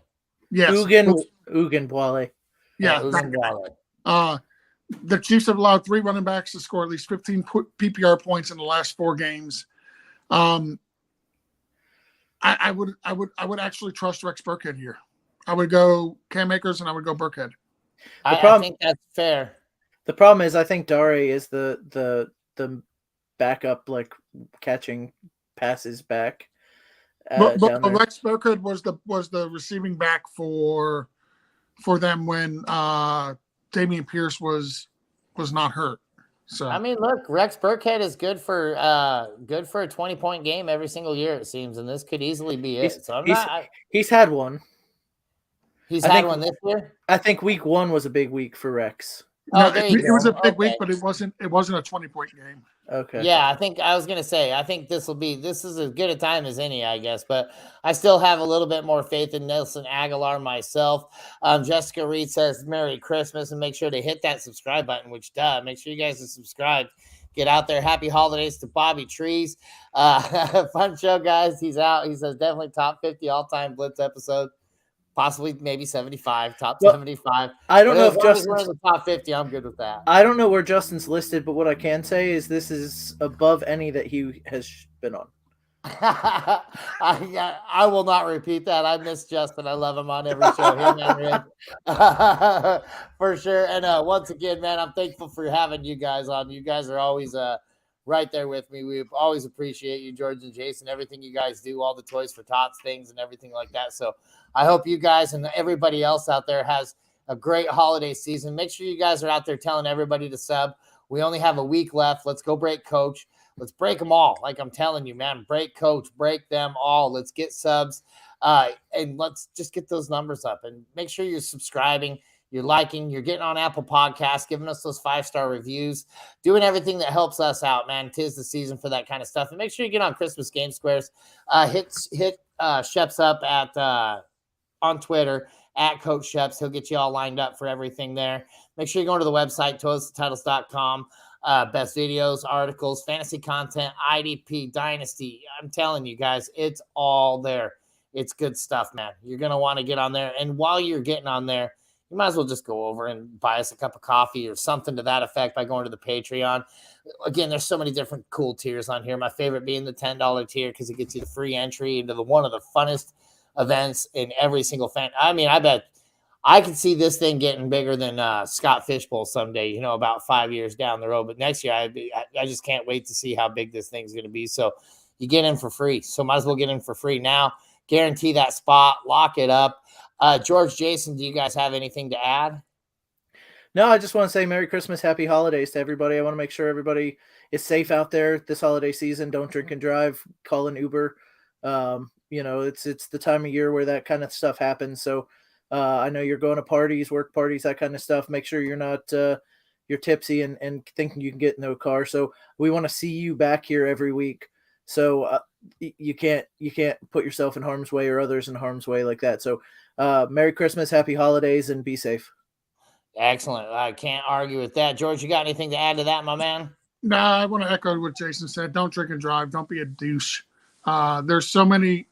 Yes. Uganbwale. Yeah. Ogunbowale. The Chiefs have allowed 3 running backs to score at least 15 PPR points in the last 4 games. I would actually trust Rex Burkhead here. I would go Cam Akers and I would go Burkhead. I think that's fair. The problem is I think Dare is the backup, like catching passes back. But Rex Burkhead was the receiving back for them when Damian Pierce was not hurt. So I mean, look, Rex Burkhead is good for a 20-point game every single year, it seems, and this could easily be it. He's had one. He's had one this year. I think week 1 was a big week for Rex. Oh, there you go. It was a big week, but it wasn't a 20-point game. Okay. Yeah, I think this is as good a time as any, I guess. But I still have a little bit more faith in Nelson Aguilar myself. Jessica Reed says Merry Christmas and make sure to hit that subscribe button, which make sure you guys are subscribed. Get out there. Happy holidays to Bobby Trees. Fun show, guys. He's out. He says definitely top 50 all-time Blitz episode. Possibly maybe 75, top 75. I don't know if Justin's in the top 50. I'm good with that. I don't know where Justin's listed, but what I can say is this is above any that he has been on. I will not repeat that. I miss Justin. I love him on every show. Him and Rick. For sure. And once again, man, I'm thankful for having you guys on. You guys are always right there with me. We always appreciate you, George and Jason, everything you guys do, all the Toys for Tots things and everything like that. So I hope you guys and everybody else out there has a great holiday season. Make sure you guys are out there telling everybody to sub. We only have a week left. Let's go break Coach. Let's break them all. Like I'm telling you, man, break Coach, break them all. Let's get subs and let's just get those numbers up and make sure you're subscribing. You're liking, you're getting on Apple Podcasts, giving us those 5-star reviews, doing everything that helps us out, man. 'Tis the season for that kind of stuff. And make sure you get on Christmas Game Squares. Hit Sheps up at on Twitter at Coach Sheps. He'll get you all lined up for everything there. Make sure you go to the website, toastitles.com. Best videos, articles, fantasy content, IDP, Dynasty. I'm telling you guys, it's all there. It's good stuff, man. You're going to want to get on there. And while you're getting on there, you might as well just go over and buy us a cup of coffee or something to that effect by going to the Patreon. Again, there's so many different cool tiers on here. My favorite being the $10 tier because it gets you the free entry into one of the funnest events in every single fan. I mean, I bet I can see this thing getting bigger than Scott Fishbowl someday, about 5 years down the road. But next year, I just can't wait to see how big this thing's going to be. So you get in for free. So might as well get in for free now. Guarantee that spot. Lock it up. George, Jason, do you guys have anything to add? No, I just want to say Merry Christmas, Happy Holidays to everybody. I want to make sure everybody is safe out there this holiday season. Don't drink and drive. Call an Uber. It's the time of year where that kind of stuff happens. So I know you're going to parties, work parties, that kind of stuff. Make sure you're not you're tipsy and thinking you can get in no car. So we want to see you back here every week. So you can't put yourself in harm's way or others in harm's way like that. So Merry Christmas, Happy Holidays, and be safe. Excellent. I can't argue with that. George, you got anything to add to that, my man? No, I want to echo what Jason said. Don't drink and drive. Don't be a douche. There's so many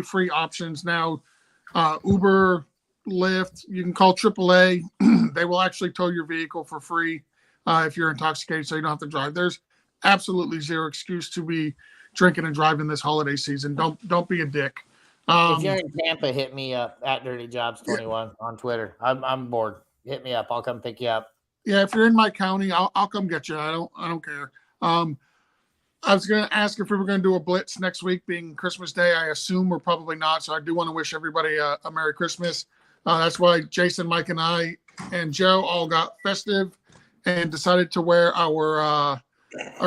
free options now. Uber, Lyft, you can call AAA. They will actually tow your vehicle for free if you're intoxicated, so you don't have to drive. There's absolutely zero excuse to be drinking and driving this holiday season. Don't be a dick. If you're in Tampa, hit me up at Dirty Jobs 21 on Twitter. I'm bored. Hit me up. I'll come pick you up. Yeah, if you're in my county, I'll come get you. I don't care. I was going to ask if we were going to do a blitz next week, being Christmas Day. I assume we're probably not. So I do want to wish everybody a Merry Christmas. That's why Jason, Mike, and I and Joe all got festive and decided to wear our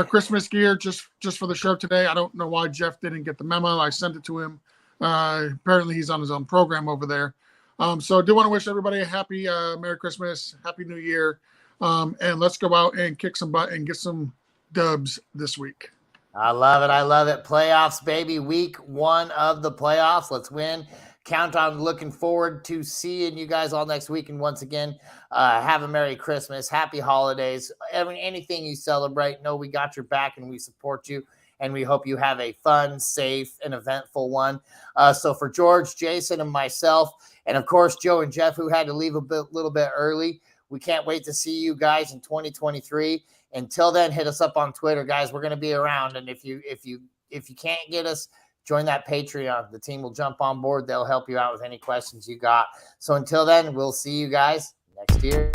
Christmas gear just for the show today. I don't know why Jeff didn't get the memo. I sent it to him. Apparently he's on his own program over there. So I do want to wish everybody a happy Merry Christmas, Happy New Year, and let's go out and kick some butt and get some dubs this week. I love it. I love it. Playoffs, baby. Week 1 of the playoffs. Let's win. Count on looking forward to seeing you guys all next week. And once again, have a Merry Christmas, Happy Holidays. Anything you celebrate, know we got your back and we support you. And we hope you have a fun, safe, and eventful one. So for George, Jason, and myself, and of course, Joe and Jeff, who had to leave a little bit early, we can't wait to see you guys in 2023. Until then, hit us up on Twitter, guys. We're going to be around. And if you can't get us, join that Patreon. The team will jump on board. They'll help you out with any questions you got. So until then, we'll see you guys next year.